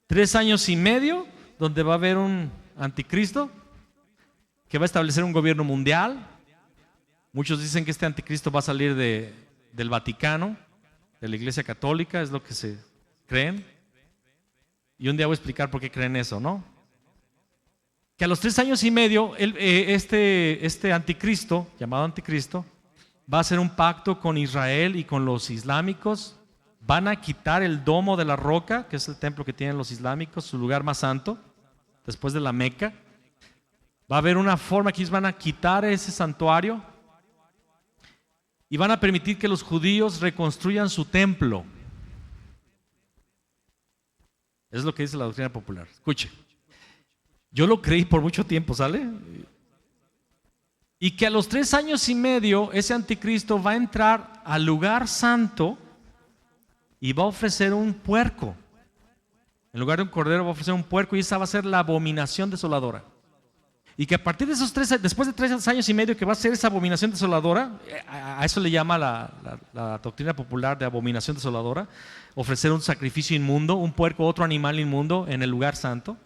Speaker 2: 3 años y medio donde va a haber un anticristo que va a establecer un gobierno mundial. Muchos dicen que este anticristo va a salir del Vaticano, de la Iglesia Católica, es lo que se creen. Y un día voy a explicar por qué creen eso, ¿no? Que a los 3 años y medio este anticristo, llamado anticristo, va a hacer un pacto con Israel y con los islámicos. Van a quitar el domo de la roca, que es el templo que tienen los islámicos, su lugar más santo, después de la Meca. Va a haber una forma que ellos van a quitar ese santuario y van a permitir que los judíos reconstruyan su templo. Es lo que dice la doctrina popular. Escuche, yo lo creí por mucho tiempo, ¿sale? Y que a los 3 años y medio ese anticristo va a entrar al lugar santo y va a ofrecer un puerco. En lugar de un cordero va a ofrecer un puerco, y esa va a ser la abominación desoladora. Y que a partir de esos después de 3 años y medio que va a ser esa abominación desoladora, a eso le llama la doctrina popular de abominación desoladora, ofrecer un sacrificio inmundo, un puerco, otro animal inmundo en el lugar santo.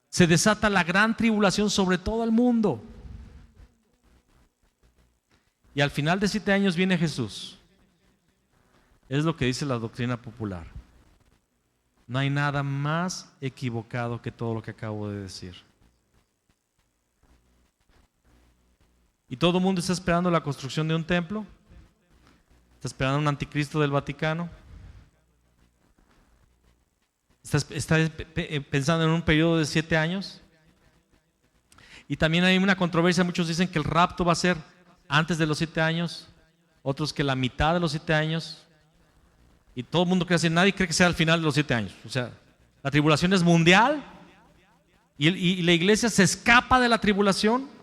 Speaker 2: Se desata la gran tribulación sobre todo el mundo. Y al final de 7 años viene Jesús. Es lo que dice la doctrina popular. No hay nada más equivocado que todo lo que acabo de decir. Y todo el mundo está esperando la construcción de un templo. Está esperando un anticristo del Vaticano. Está pensando en un periodo de 7 años. Y también hay una controversia. Muchos dicen que el rapto va a ser antes de los 7 años. Otros que la mitad de los 7 años. Y todo el mundo cree así. Nadie cree que sea al final de los 7 años. O sea, la tribulación es mundial. Y la iglesia se escapa de la tribulación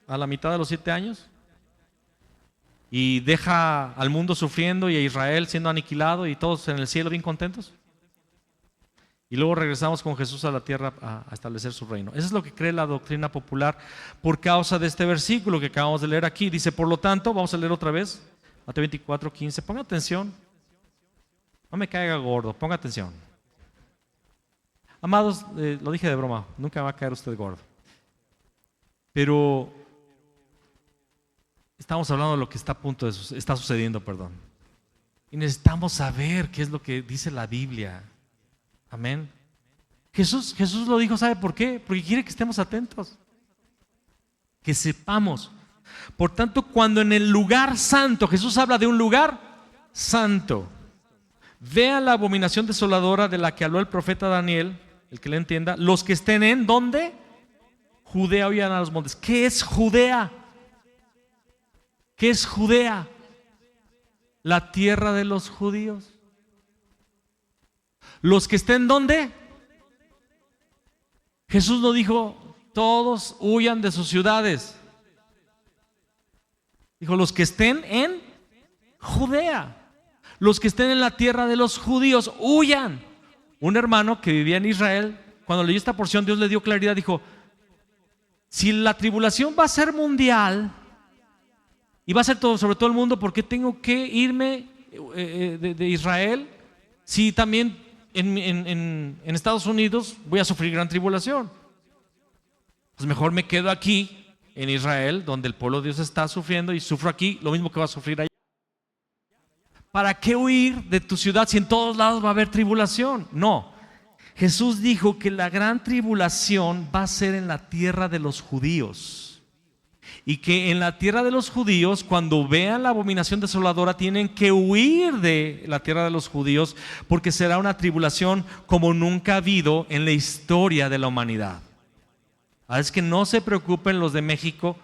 Speaker 2: a la mitad de los 7 años y deja al mundo sufriendo y a Israel siendo aniquilado y todos en el cielo bien contentos, y luego regresamos con Jesús a la tierra a establecer su reino. Eso es lo que cree la doctrina popular por causa de este versículo que acabamos de leer aquí. Dice, por lo tanto, vamos a leer otra vez Mateo 24:15. Ponga atención, no me caiga gordo, ponga atención. Amados, lo dije de broma, nunca va a caer usted gordo, pero estamos hablando de lo que está a punto de está sucediendo, y necesitamos saber qué es lo que dice la Biblia. Amén. Jesús lo dijo, ¿sabe por qué? Porque quiere que estemos atentos, que sepamos. Por tanto, cuando en el lugar santo, Jesús habla de un lugar santo, vean la abominación desoladora de la que habló el profeta Daniel, el que le entienda, los que estén en, ¿dónde? Judea, huyan a los montes. ¿Qué es Judea? ¿Qué es Judea? La tierra de los judíos. Los que estén ¿dónde? Jesús no dijo todos huyan de sus ciudades. Dijo los que estén en Judea. Los que estén en la tierra de los judíos huyan. Un hermano que vivía en Israel, cuando leyó esta porción, Dios le dio claridad. Dijo, si la tribulación va a ser mundial y va a ser sobre todo el mundo, ¿por qué tengo que irme de Israel si también en Estados Unidos voy a sufrir gran tribulación? Pues mejor me quedo aquí en Israel, donde el pueblo de Dios está sufriendo, y sufro aquí lo mismo que va a sufrir allá. ¿Para qué huir de tu ciudad si en todos lados va a haber tribulación? No. Jesús dijo que la gran tribulación va a ser en la tierra de los judíos. Y que en la tierra de los judíos, cuando vean la abominación desoladora, tienen que huir de la tierra de los judíos, porque será una tribulación como nunca ha habido en la historia de la humanidad. Es que no se preocupen los de México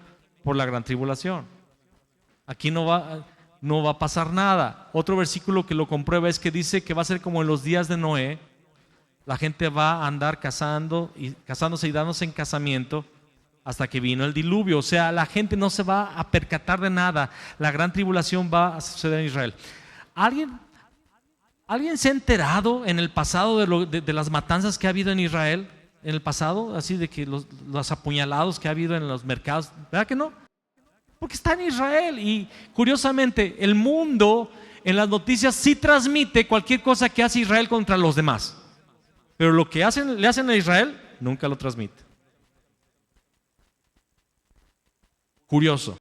Speaker 2: por la gran tribulación. Aquí no va. no va a pasar nada. Otro versículo que lo comprueba es que dice que va a ser como en los días de Noé. La gente va a andar casándose y dándose en casamiento hasta que vino el diluvio. O sea, la gente no se va a percatar de nada. La gran tribulación va a suceder en Israel. ¿Alguien se ha enterado en el pasado de las matanzas que ha habido en Israel? En el pasado, así de que los apuñalados que ha habido en los mercados. ¿Verdad que no? Porque está en Israel. Y curiosamente, el mundo en las noticias sí transmite cualquier cosa que hace Israel contra los demás. Pero lo que le hacen a Israel, nunca lo transmite. Curioso.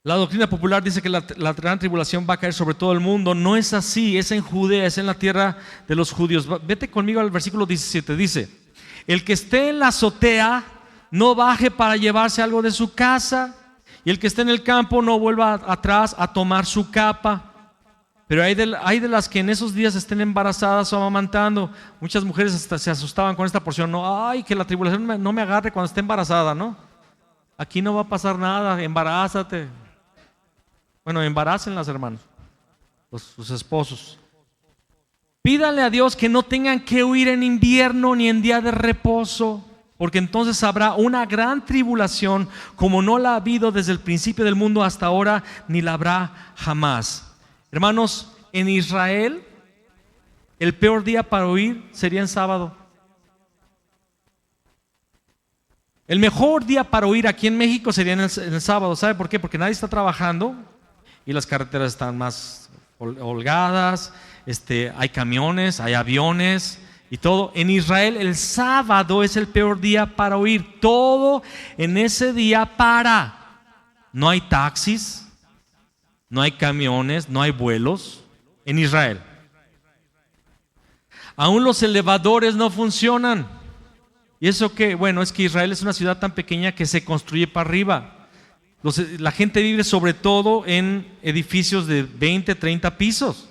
Speaker 2: La doctrina popular dice que la gran tribulación va a caer sobre todo el mundo. No es así, es en Judea, es en la tierra de los judíos. Vete conmigo al versículo 17, dice: el que esté en la azotea no baje para llevarse algo de su casa, y el que esté en el campo no vuelva atrás a tomar su capa. Pero hay de las que en esos días estén embarazadas o amamantando. Muchas mujeres hasta se asustaban con esta porción. No, ay, que la tribulación no me agarre cuando esté embarazada, ¿no? Aquí no va a pasar nada, embarázate. Bueno, embarácenlas, hermanos, sus esposos. Pídanle a Dios que no tengan que huir en invierno ni en día de reposo, porque entonces habrá una gran tribulación como no la ha habido desde el principio del mundo hasta ahora, ni la habrá jamás. Hermanos, en Israel el peor día para huir sería en sábado. El mejor día para huir aquí en México sería en el sábado. ¿Sabe por qué? Porque nadie está trabajando y las carreteras están más holgadas, hay camiones, hay aviones y todo. En Israel el sábado es el peor día para huir. Todo en ese día para. No hay taxis, no hay camiones, no hay vuelos en Israel. Aún los elevadores no funcionan. ¿Y eso qué? Bueno, es que Israel es una ciudad tan pequeña que se construye para arriba. La gente vive sobre todo en edificios de 20, 30 pisos,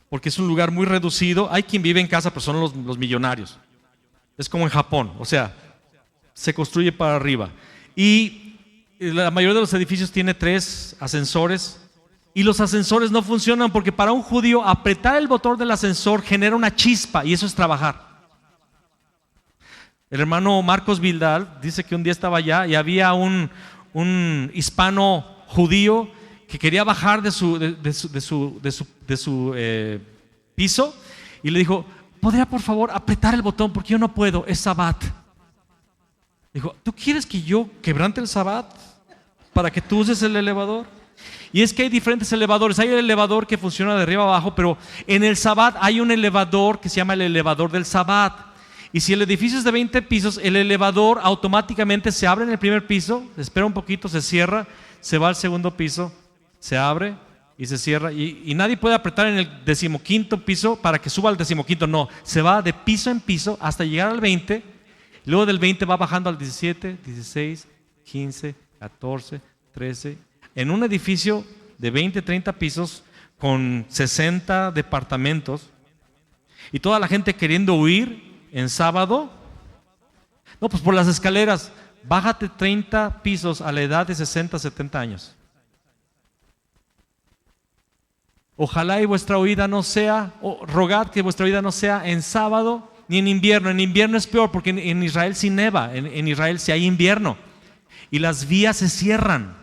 Speaker 2: porque es un lugar muy reducido. Hay quien vive en casa, pero son los millonarios. Es como en Japón, o sea, se construye para arriba. Y la mayoría de los edificios tiene 3 ascensores, y los ascensores no funcionan porque para un judío apretar el botón del ascensor genera una chispa, y eso es trabajar. El hermano Marcos Vildal dice que un día estaba allá y había un hispano judío que quería bajar de su piso y le dijo: ¿podría por favor apretar el botón? Porque yo no puedo, es Sabbat. Dijo: ¿tú quieres que yo quebrante el Sabbat para que tú uses el elevador? Y es que hay diferentes elevadores. Hay el elevador que funciona de arriba a abajo, pero en el Sabbat hay un elevador que se llama el elevador del Sabbat. Y si el edificio es de 20 pisos, el elevador automáticamente se abre en el primer piso, espera un poquito, se cierra, se va al segundo piso, se abre y se cierra. Y nadie puede apretar en el 15º piso para que suba al 15º. No, se va de piso en piso hasta llegar al 20. Luego del 20 va bajando al 17, 16, 15, 14, 13. En un edificio de 20, 30 pisos con 60 departamentos y toda la gente queriendo huir en sábado. No, pues por las escaleras. Bájate 30 pisos a la edad de 60, 70 años. Ojalá y vuestra huida no sea, rogad que vuestra huida no sea en sábado ni en invierno. En invierno es peor porque en Israel sí neva, en Israel sí hay invierno y las vías se cierran.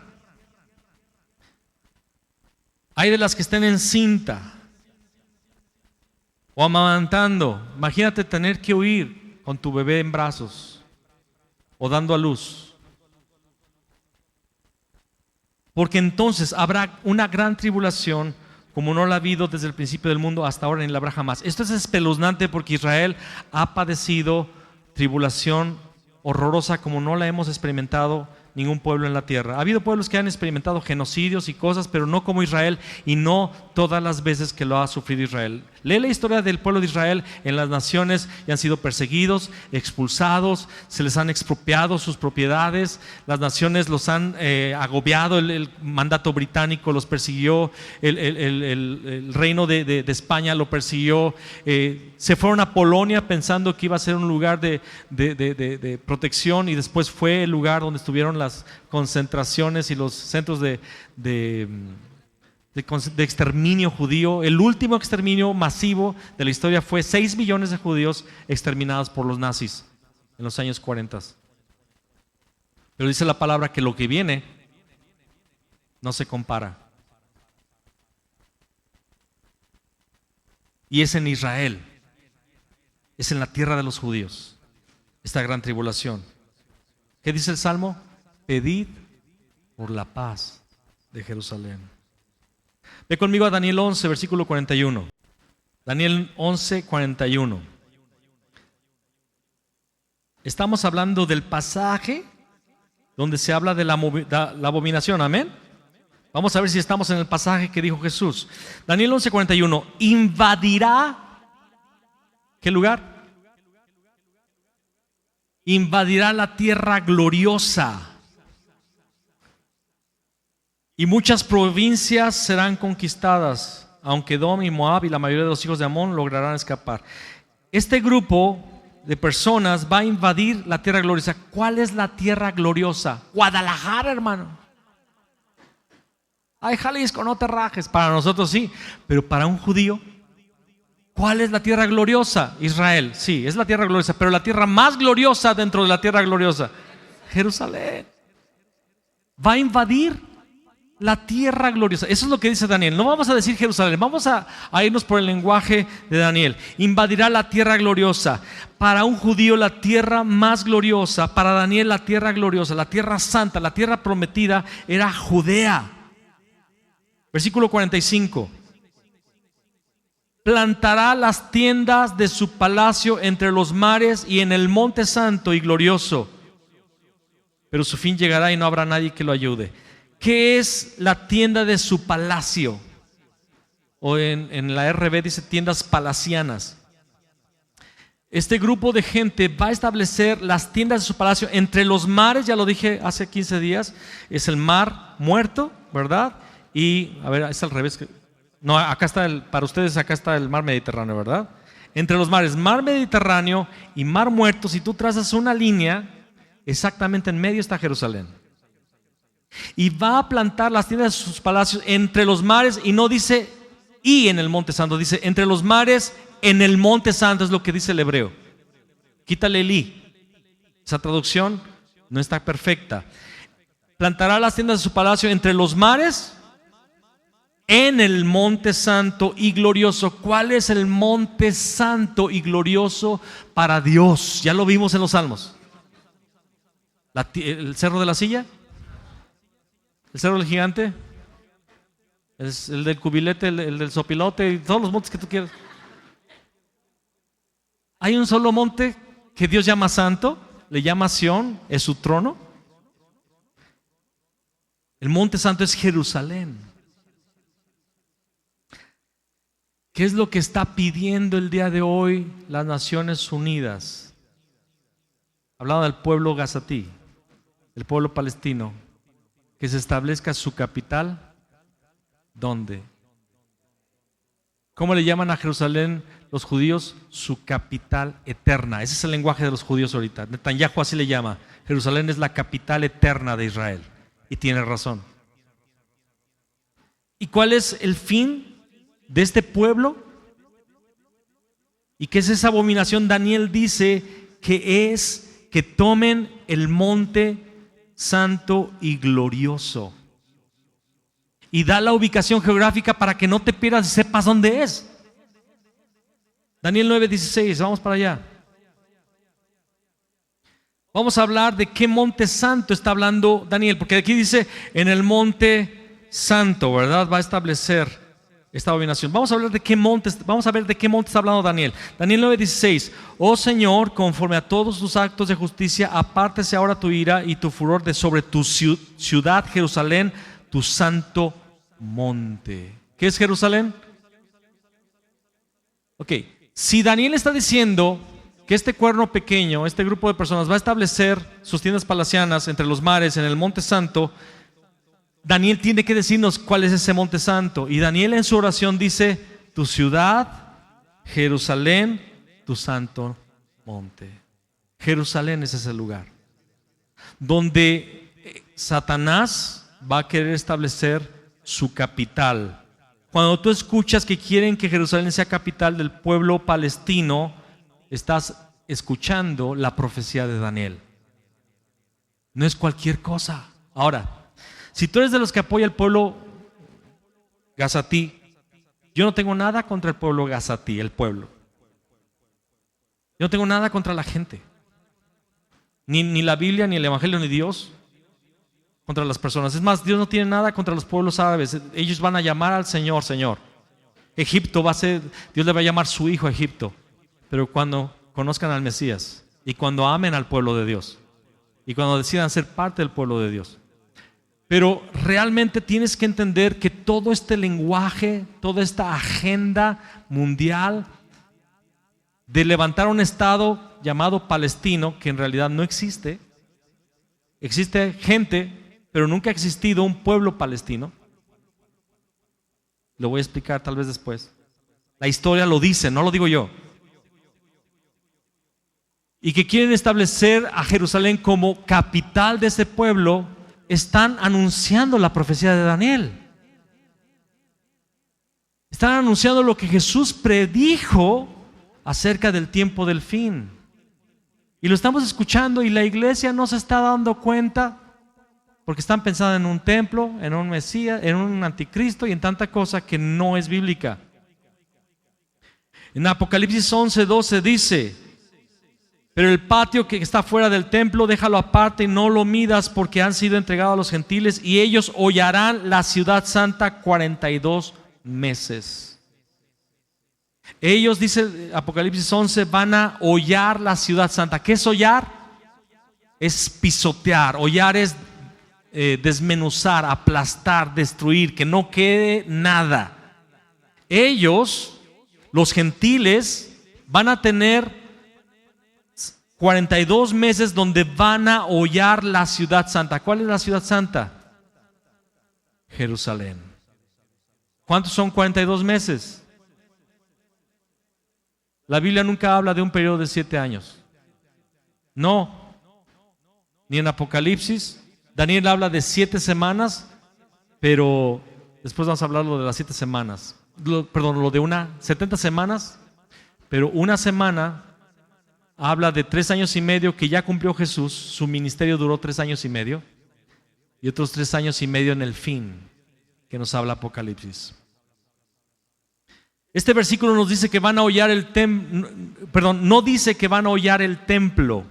Speaker 2: Hay de las que estén en cinta o amamantando. Imagínate tener que huir con tu bebé en brazos o dando a luz. Porque entonces habrá una gran tribulación como no la ha habido desde el principio del mundo hasta ahora, ni la habrá jamás. Esto es espeluznante porque Israel ha padecido tribulación horrorosa como no la hemos experimentado ningún pueblo en la tierra. Ha habido pueblos que han experimentado genocidios y cosas, pero no como Israel y no todas las veces que lo ha sufrido Israel. Lee la historia del pueblo de Israel en las naciones y han sido perseguidos, expulsados, se les han expropiado sus propiedades, las naciones los han agobiado, el mandato británico los persiguió, el reino de España lo persiguió, se fueron a Polonia pensando que iba a ser un lugar de protección y después fue el lugar donde estuvieron las concentraciones y los centros de exterminio judío. El último exterminio masivo de la historia fue 6 millones de judíos exterminados por los nazis en los años 40. Pero dice la palabra que lo que viene no se compara. Y es en Israel, es en la tierra de los judíos, esta gran tribulación. ¿Qué dice el Salmo? Pedid por la paz de Jerusalén. Ve conmigo a Daniel 11, versículo 41. Daniel 11, 41. Estamos hablando del pasaje donde se habla de la abominación, amén. Vamos a ver si estamos en el pasaje que dijo Jesús. Daniel 11, 41. Invadirá, ¿qué lugar? Invadirá la tierra gloriosa. Y muchas provincias serán conquistadas, aunque Edom y Moab y la mayoría de los hijos de Amón lograrán escapar. Este grupo de personas va a invadir la tierra gloriosa. ¿Cuál es la tierra gloriosa? Guadalajara, hermano. Ay, Jalisco, no te rajes. Para nosotros sí, pero para un judío, ¿cuál es la tierra gloriosa? Israel, sí, es la tierra gloriosa, pero la tierra más gloriosa dentro de la tierra gloriosa, Jerusalén. Va a invadir la tierra gloriosa. Eso es lo que dice Daniel. No vamos a decir Jerusalén, vamos a irnos por el lenguaje de Daniel. Invadirá la tierra gloriosa. Para un judío la tierra más gloriosa, para Daniel la tierra gloriosa, la tierra santa, la tierra prometida era Judea. Versículo 45. Plantará las tiendas de su palacio entre los mares y en el monte santo y glorioso. Pero su fin llegará y no habrá nadie que lo ayude. ¿Qué es la tienda de su palacio? O en la RB dice tiendas palacianas. Este grupo de gente va a establecer las tiendas de su palacio entre los mares, ya lo dije hace 15 días, es el mar muerto, ¿verdad? Y, a ver, es al revés. No, acá está para ustedes acá está el mar Mediterráneo, ¿verdad? Entre los mares, mar Mediterráneo y mar muerto, si tú trazas una línea, exactamente en medio está Jerusalén. Y va a plantar las tiendas de sus palacios entre los mares, y no dice y en el monte santo, dice entre los mares en el monte santo, es lo que dice el hebreo. Quítale el i. Esa traducción no está perfecta. Plantará las tiendas de su palacio entre los mares en el monte santo y glorioso. ¿Cuál es el monte santo y glorioso para Dios? Ya lo vimos en los Salmos. ¿El cerro de la silla? ¿El cerro del gigante? ¿Es el del cubilete, el del sopilote y todos los montes que tú quieras? Hay un solo monte que Dios llama santo, le llama Sión, es su trono. El monte santo es Jerusalén. ¿Qué es lo que está pidiendo el día de hoy las Naciones Unidas? Hablando del pueblo gazatí, el pueblo palestino, que se establezca su capital. ¿Dónde? ¿Cómo le llaman a Jerusalén los judíos? Su capital eterna. Ese es el lenguaje de los judíos ahorita. Netanyahu así le llama. Jerusalén es la capital eterna de Israel. Y tiene razón. ¿Y cuál es el fin de este pueblo? ¿Y qué es esa abominación? Daniel dice que es que tomen el monte santo y glorioso. Y da la ubicación geográfica para que no te pierdas y sepas dónde es. Daniel 9:16, vamos para allá. Vamos a hablar de qué monte santo está hablando Daniel, porque aquí dice en el monte santo, ¿verdad? Va a establecer esta abominación. Vamos a ver de qué monte está hablando Daniel. Daniel 9:16. Oh Señor, conforme a todos tus actos de justicia, apártese ahora tu ira y tu furor de sobre tu ciudad Jerusalén, tu santo monte. ¿Qué es Jerusalén? Ok, si Daniel está diciendo que este cuerno pequeño, este grupo de personas va a establecer sus tiendas palacianas entre los mares, en el Monte Santo, Daniel tiene que decirnos cuál es ese Monte Santo. Y Daniel en su oración dice: tu ciudad, Jerusalén, tu santo monte. Jerusalén es ese lugar donde Satanás va a querer establecer su capital. Cuando tú escuchas que quieren que Jerusalén sea capital del pueblo palestino, estás escuchando la profecía de Daniel. No es cualquier cosa. Ahora, si tú eres de los que apoya el pueblo gazatí, yo no tengo nada contra el pueblo gazatí, el pueblo. Yo no tengo nada contra la gente. Ni la Biblia, ni el Evangelio, ni Dios contra las personas. Es más, Dios no tiene nada contra los pueblos árabes. Ellos van a llamar al Señor, Señor. Egipto va a ser, Dios le va a llamar su hijo a Egipto. Pero cuando conozcan al Mesías y cuando amen al pueblo de Dios y cuando decidan ser parte del pueblo de Dios. Pero realmente tienes que entender que todo este lenguaje, toda esta agenda mundial de levantar un estado llamado palestino, que en realidad no existe. Existe gente, pero nunca ha existido un pueblo palestino. Lo voy a explicar tal vez después. La historia lo dice, no lo digo yo. Y que quieren establecer a Jerusalén como capital de ese pueblo, están anunciando la profecía de Daniel. Están anunciando lo que Jesús predijo acerca del tiempo del fin. Y lo estamos escuchando y la iglesia no se está dando cuenta porque están pensando en un templo, en un Mesías, en un anticristo y en tanta cosa que no es bíblica. En Apocalipsis 11:12 dice: pero el patio que está fuera del templo, déjalo aparte y no lo midas, porque han sido entregados a los gentiles y ellos hollarán la ciudad santa 42 meses. Ellos, dice Apocalipsis 11, van a hollar la ciudad santa. ¿Qué es hollar? Es pisotear. Hollar es desmenuzar, aplastar, destruir, que no quede nada. Ellos, los gentiles, van a tener 42 meses donde van a hollar la ciudad santa. ¿Cuál es la ciudad santa? Jerusalén. ¿Cuántos son 42 meses? La Biblia nunca habla de un periodo de 7 años. No. Ni en Apocalipsis. Daniel habla de 7 semanas, pero después vamos a hablar de las 7 semanas. Lo de 70 semanas, pero una semana habla de 3 años y medio que ya cumplió Jesús. Su ministerio duró 3 años y medio. Y otros 3 años y medio en el fin, que nos habla Apocalipsis. Este versículo nos dice que van a hollar no dice que van a hollar el templo,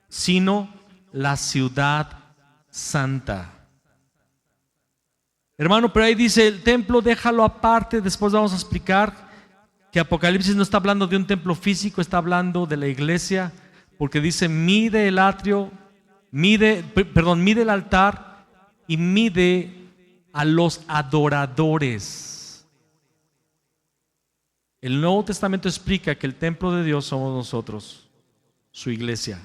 Speaker 2: sino la ciudad santa. Hermano, pero ahí dice el templo, déjalo aparte. Después vamos a explicar que Apocalipsis no está hablando de un templo físico, está hablando de la iglesia, porque dice: mide el atrio, mide el altar y mide a los adoradores. El Nuevo Testamento explica que el templo de Dios somos nosotros, su iglesia.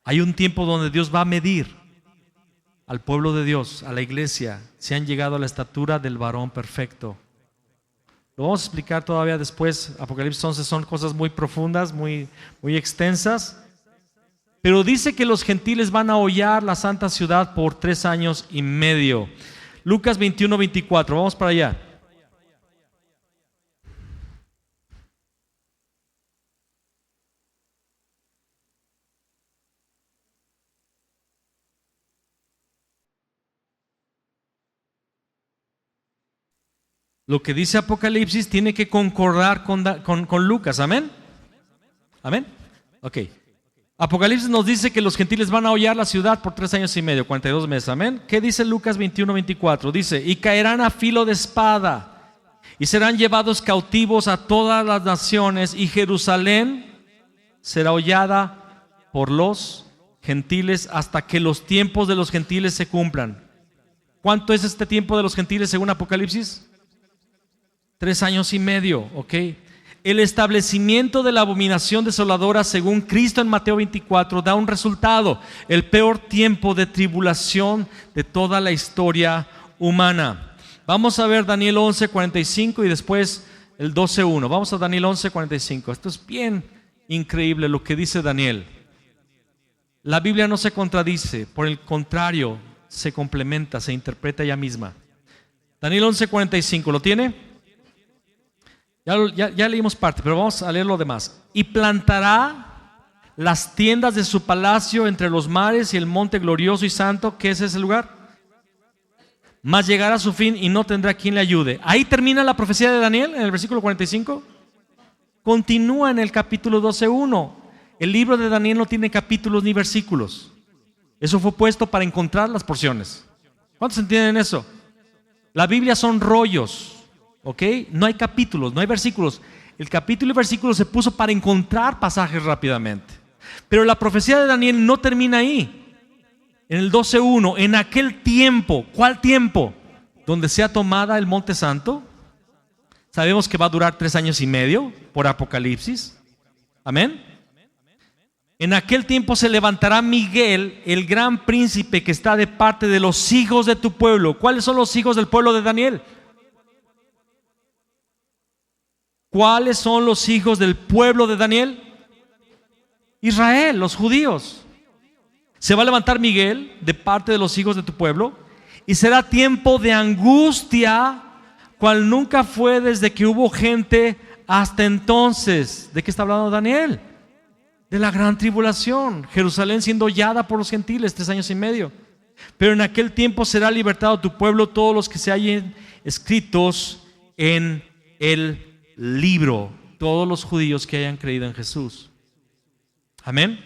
Speaker 2: Hay un tiempo donde Dios va a medir al pueblo de Dios, a la iglesia, si han llegado a la estatura del varón perfecto. Lo vamos a explicar todavía después. Apocalipsis 11 son cosas muy profundas, muy extensas. Pero dice que los gentiles van a hollar la santa ciudad por 3 años y medio. Lucas 21:24, vamos para allá. Lo que dice Apocalipsis tiene que concordar con Lucas, ¿amén? ¿Amén? Ok. Apocalipsis nos dice que los gentiles van a hollar la ciudad por 3 años y medio, 42 meses, ¿amén? ¿Qué dice Lucas 21:24? Dice: y caerán a filo de espada y serán llevados cautivos a todas las naciones, y Jerusalén será hollada por los gentiles hasta que los tiempos de los gentiles se cumplan. ¿Cuánto es este tiempo de los gentiles según Apocalipsis? 3 años y medio, ¿ok? El establecimiento de la abominación desoladora según Cristo en Mateo 24 da un resultado, el peor tiempo de tribulación de toda la historia humana. Vamos a ver Daniel 11:45 y después el 12:1. Vamos a Daniel 11:45. Esto es bien increíble lo que dice Daniel. La Biblia no se contradice, por el contrario, se complementa, se interpreta ella misma. Daniel 11:45, ¿lo tiene? Ya leímos parte, pero vamos a leer lo demás. Y plantará las tiendas de su palacio entre los mares y el monte glorioso y santo, que es ese lugar. Mas llegará a su fin y no tendrá quien le ayude. Ahí termina la profecía de Daniel en el versículo 45. Continúa en el capítulo 12:1. El libro de Daniel no tiene capítulos ni versículos. Eso fue puesto para encontrar las porciones. ¿Cuántos entienden eso? La Biblia son rollos. ¿Ok? No hay capítulos, no hay versículos. El capítulo y versículo se puso para encontrar pasajes rápidamente. Pero la profecía de Daniel no termina ahí. En el 12:1, en aquel tiempo, ¿cuál tiempo? Donde sea tomada el monte santo. Sabemos que va a durar 3 años y medio por Apocalipsis. Amén. En aquel tiempo se levantará Miguel, el gran príncipe que está de parte de los hijos de tu pueblo. ¿Cuáles son los hijos del pueblo de Daniel? ¿Cuáles son los hijos del pueblo de Daniel? Israel, los judíos. Se va a levantar Miguel de parte de los hijos de tu pueblo y será tiempo de angustia, cual nunca fue desde que hubo gente hasta entonces. ¿De qué está hablando Daniel? De la gran tribulación, Jerusalén siendo hollada por los gentiles 3 años y medio. Pero en aquel tiempo será libertado tu pueblo, todos los que se hallen escritos en el libro, todos los judíos que hayan creído en Jesús. Amén.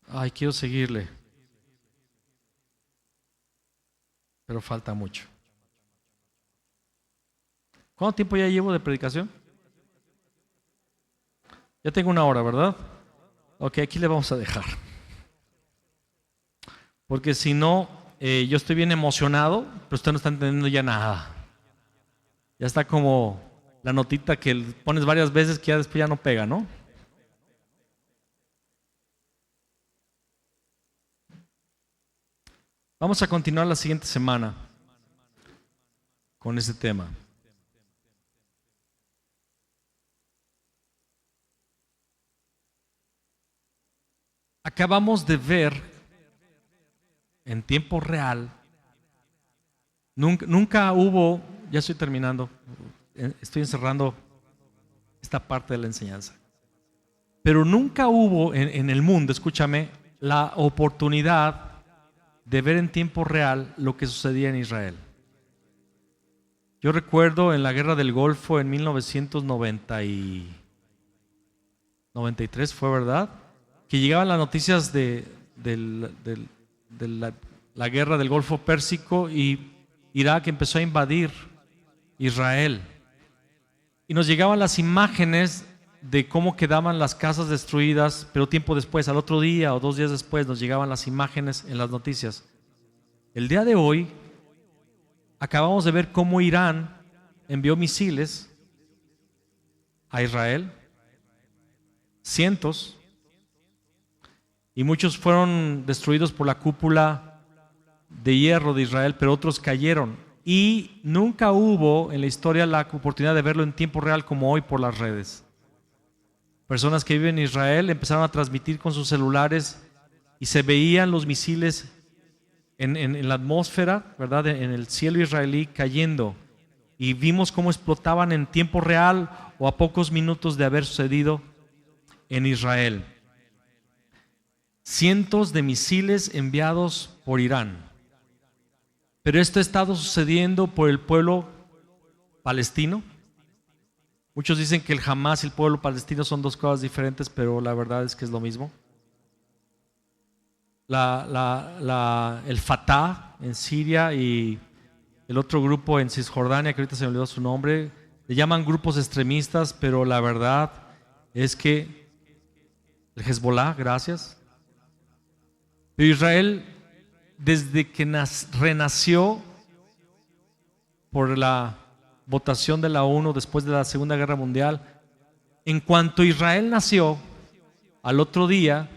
Speaker 2: Ay, quiero seguirle, pero falta mucho. ¿Cuánto tiempo ya llevo de predicación? Ya tengo 1 hora, ¿verdad? Ok, aquí le vamos a dejar. Porque si no, yo estoy bien emocionado, pero usted no está entendiendo ya nada. Ya está como la notita que pones varias veces que ya después ya no pega, ¿no? Vamos a continuar la siguiente semana con ese tema. Acabamos de ver en tiempo real, nunca hubo, ya estoy terminando, estoy encerrando esta parte de la enseñanza, pero nunca hubo en el mundo, escúchame, la oportunidad de ver en tiempo real lo que sucedía en Israel. Yo recuerdo en la guerra del Golfo en 1993, fue verdad, que llegaban las noticias de la guerra del Golfo Pérsico y Irak empezó a invadir Israel. Y nos llegaban las imágenes de cómo quedaban las casas destruidas, pero tiempo después, al otro día o 2 días después, nos llegaban las imágenes en las noticias. El día de hoy, acabamos de ver cómo Irán envió misiles a Israel, cientos, y muchos fueron destruidos por la cúpula de hierro de Israel, pero otros cayeron. Y nunca hubo en la historia la oportunidad de verlo en tiempo real como hoy por las redes. Personas que viven en Israel empezaron a transmitir con sus celulares y se veían los misiles en la atmósfera, ¿verdad? En el cielo israelí cayendo. Y vimos cómo explotaban en tiempo real o a pocos minutos de haber sucedido en Israel. Cientos de misiles enviados por Irán. Pero esto ha estado sucediendo por el pueblo palestino. Muchos dicen que el Hamas y el pueblo palestino son 2 cosas diferentes, pero la verdad es que es lo mismo. El Fatah en Siria y el otro grupo en Cisjordania, que ahorita se me olvidó su nombre, le llaman grupos extremistas, pero la verdad es que el Hezbollah, gracias. Pero Israel, desde que renació, por la votación de la ONU después de la Segunda Guerra Mundial. En cuanto Israel nació, al otro día,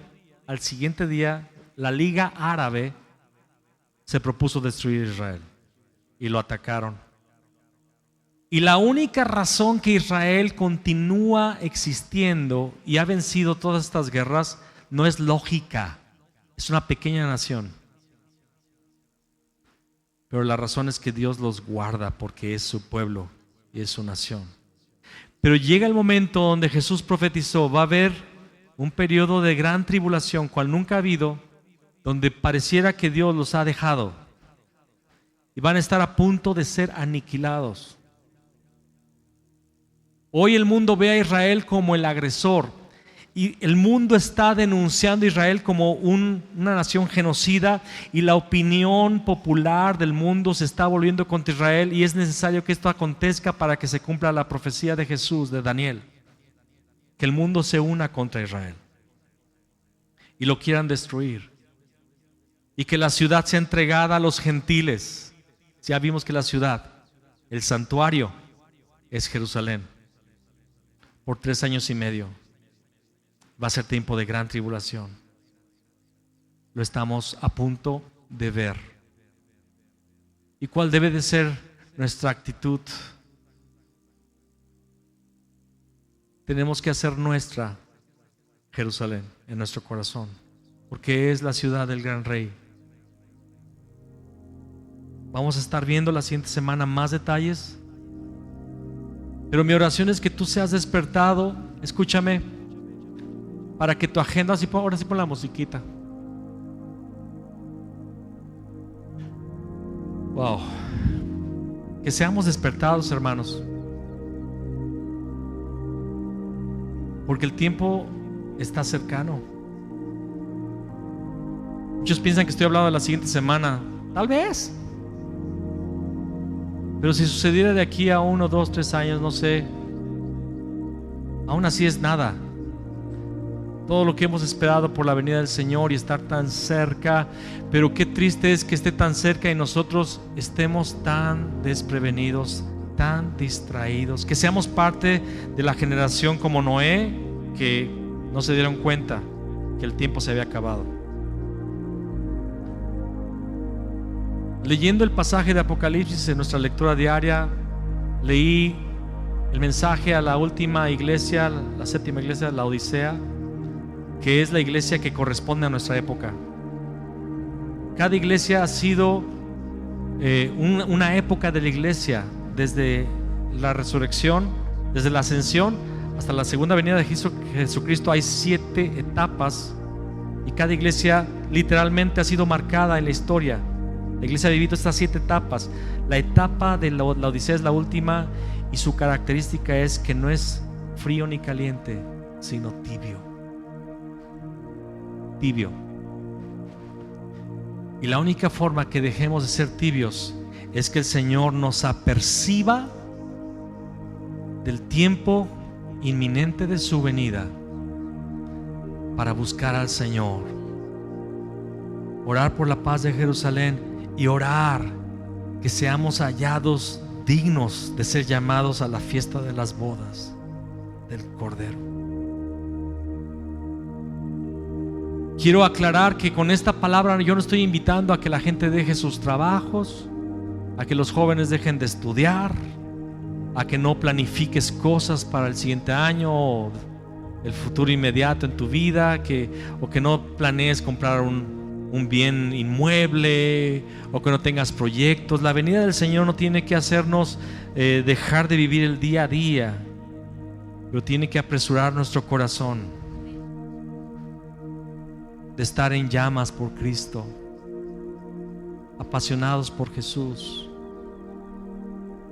Speaker 2: al siguiente día, la Liga Árabe se propuso destruir Israel y lo atacaron. Y la única razón que Israel continúa existiendo y ha vencido todas estas guerras no es lógica, es una pequeña nación. Pero la razón es que Dios los guarda porque es su pueblo y es su nación. Pero llega el momento donde Jesús profetizó, va a haber un periodo de gran tribulación, cual nunca ha habido, donde pareciera que Dios los ha dejado y van a estar a punto de ser aniquilados. Hoy el mundo ve a Israel como el agresor y el mundo está denunciando a Israel como una nación genocida, y la opinión popular del mundo se está volviendo contra Israel, y es necesario que esto acontezca para que se cumpla la profecía de Jesús, de Daniel, que el mundo se una contra Israel y lo quieran destruir, y que la ciudad sea entregada a los gentiles. Ya vimos que la ciudad, el santuario, es Jerusalén. Por 3 años y medio va a ser tiempo de gran tribulación. Lo estamos a punto de ver. ¿Y cuál debe de ser nuestra actitud? Tenemos que hacer nuestra Jerusalén en nuestro corazón, porque es la ciudad del gran rey. Vamos a estar viendo la siguiente semana más detalles, pero mi oración es que tú seas despertado, escúchame, para que tu agenda, ahora sí pon la musiquita. Wow. Que seamos despertados, hermanos, porque el tiempo está cercano. Muchos piensan que estoy hablando de la siguiente semana. Tal vez. Pero si sucediera de aquí a 1, 2, 3 años, no sé, aún así es nada. Todo lo que hemos esperado por la venida del Señor y estar tan cerca, pero qué triste es que esté tan cerca y nosotros estemos tan desprevenidos, tan distraídos, que seamos parte de la generación como Noé, que no se dieron cuenta que el tiempo se había acabado. Leyendo el pasaje de Apocalipsis en nuestra lectura diaria, leí el mensaje a la última iglesia, la 7ª iglesia de la Odisea, que es la iglesia que corresponde a nuestra época. Cada iglesia ha sido una época de la iglesia, desde la resurrección, desde la ascensión hasta la segunda venida de Jesucristo. Hay 7 etapas y cada iglesia literalmente ha sido marcada en la historia. La iglesia ha vivido estas 7 etapas. La etapa de la Odisea es la última, y su característica es que no es frío ni caliente, sino tibio. Tibio. Y la única forma que dejemos de ser tibios es que el Señor nos aperciba del tiempo inminente de su venida para buscar al Señor, orar por la paz de Jerusalén y orar que seamos hallados dignos de ser llamados a la fiesta de las bodas del Cordero. Quiero aclarar que con esta palabra yo no estoy invitando a que la gente deje sus trabajos, a que los jóvenes dejen de estudiar, a que no planifiques cosas para el siguiente año o el futuro inmediato en tu vida, o que no planees comprar un bien inmueble, o que no tengas proyectos. La venida del Señor no tiene que hacernos dejar de vivir el día a día, pero tiene que apresurar nuestro corazón de estar en llamas por Cristo, apasionados por Jesús,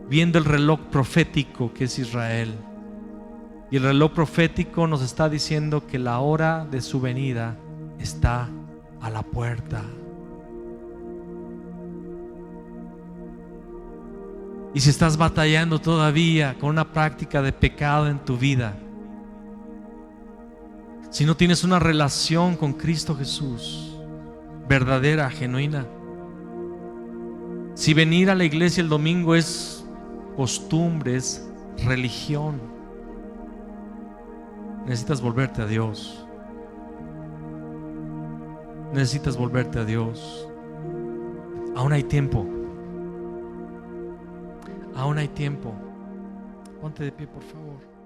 Speaker 2: viendo el reloj profético que es Israel. Y el reloj profético nos está diciendo que la hora de su venida está a la puerta. Y si estás batallando todavía con una práctica de pecado en tu vida, si no tienes una relación con Cristo Jesús verdadera, genuina, si venir a la iglesia el domingo es costumbres, religión. Necesitas volverte a Dios. Necesitas volverte a Dios. Aún hay tiempo. Aún hay tiempo. Ponte de pie, por favor.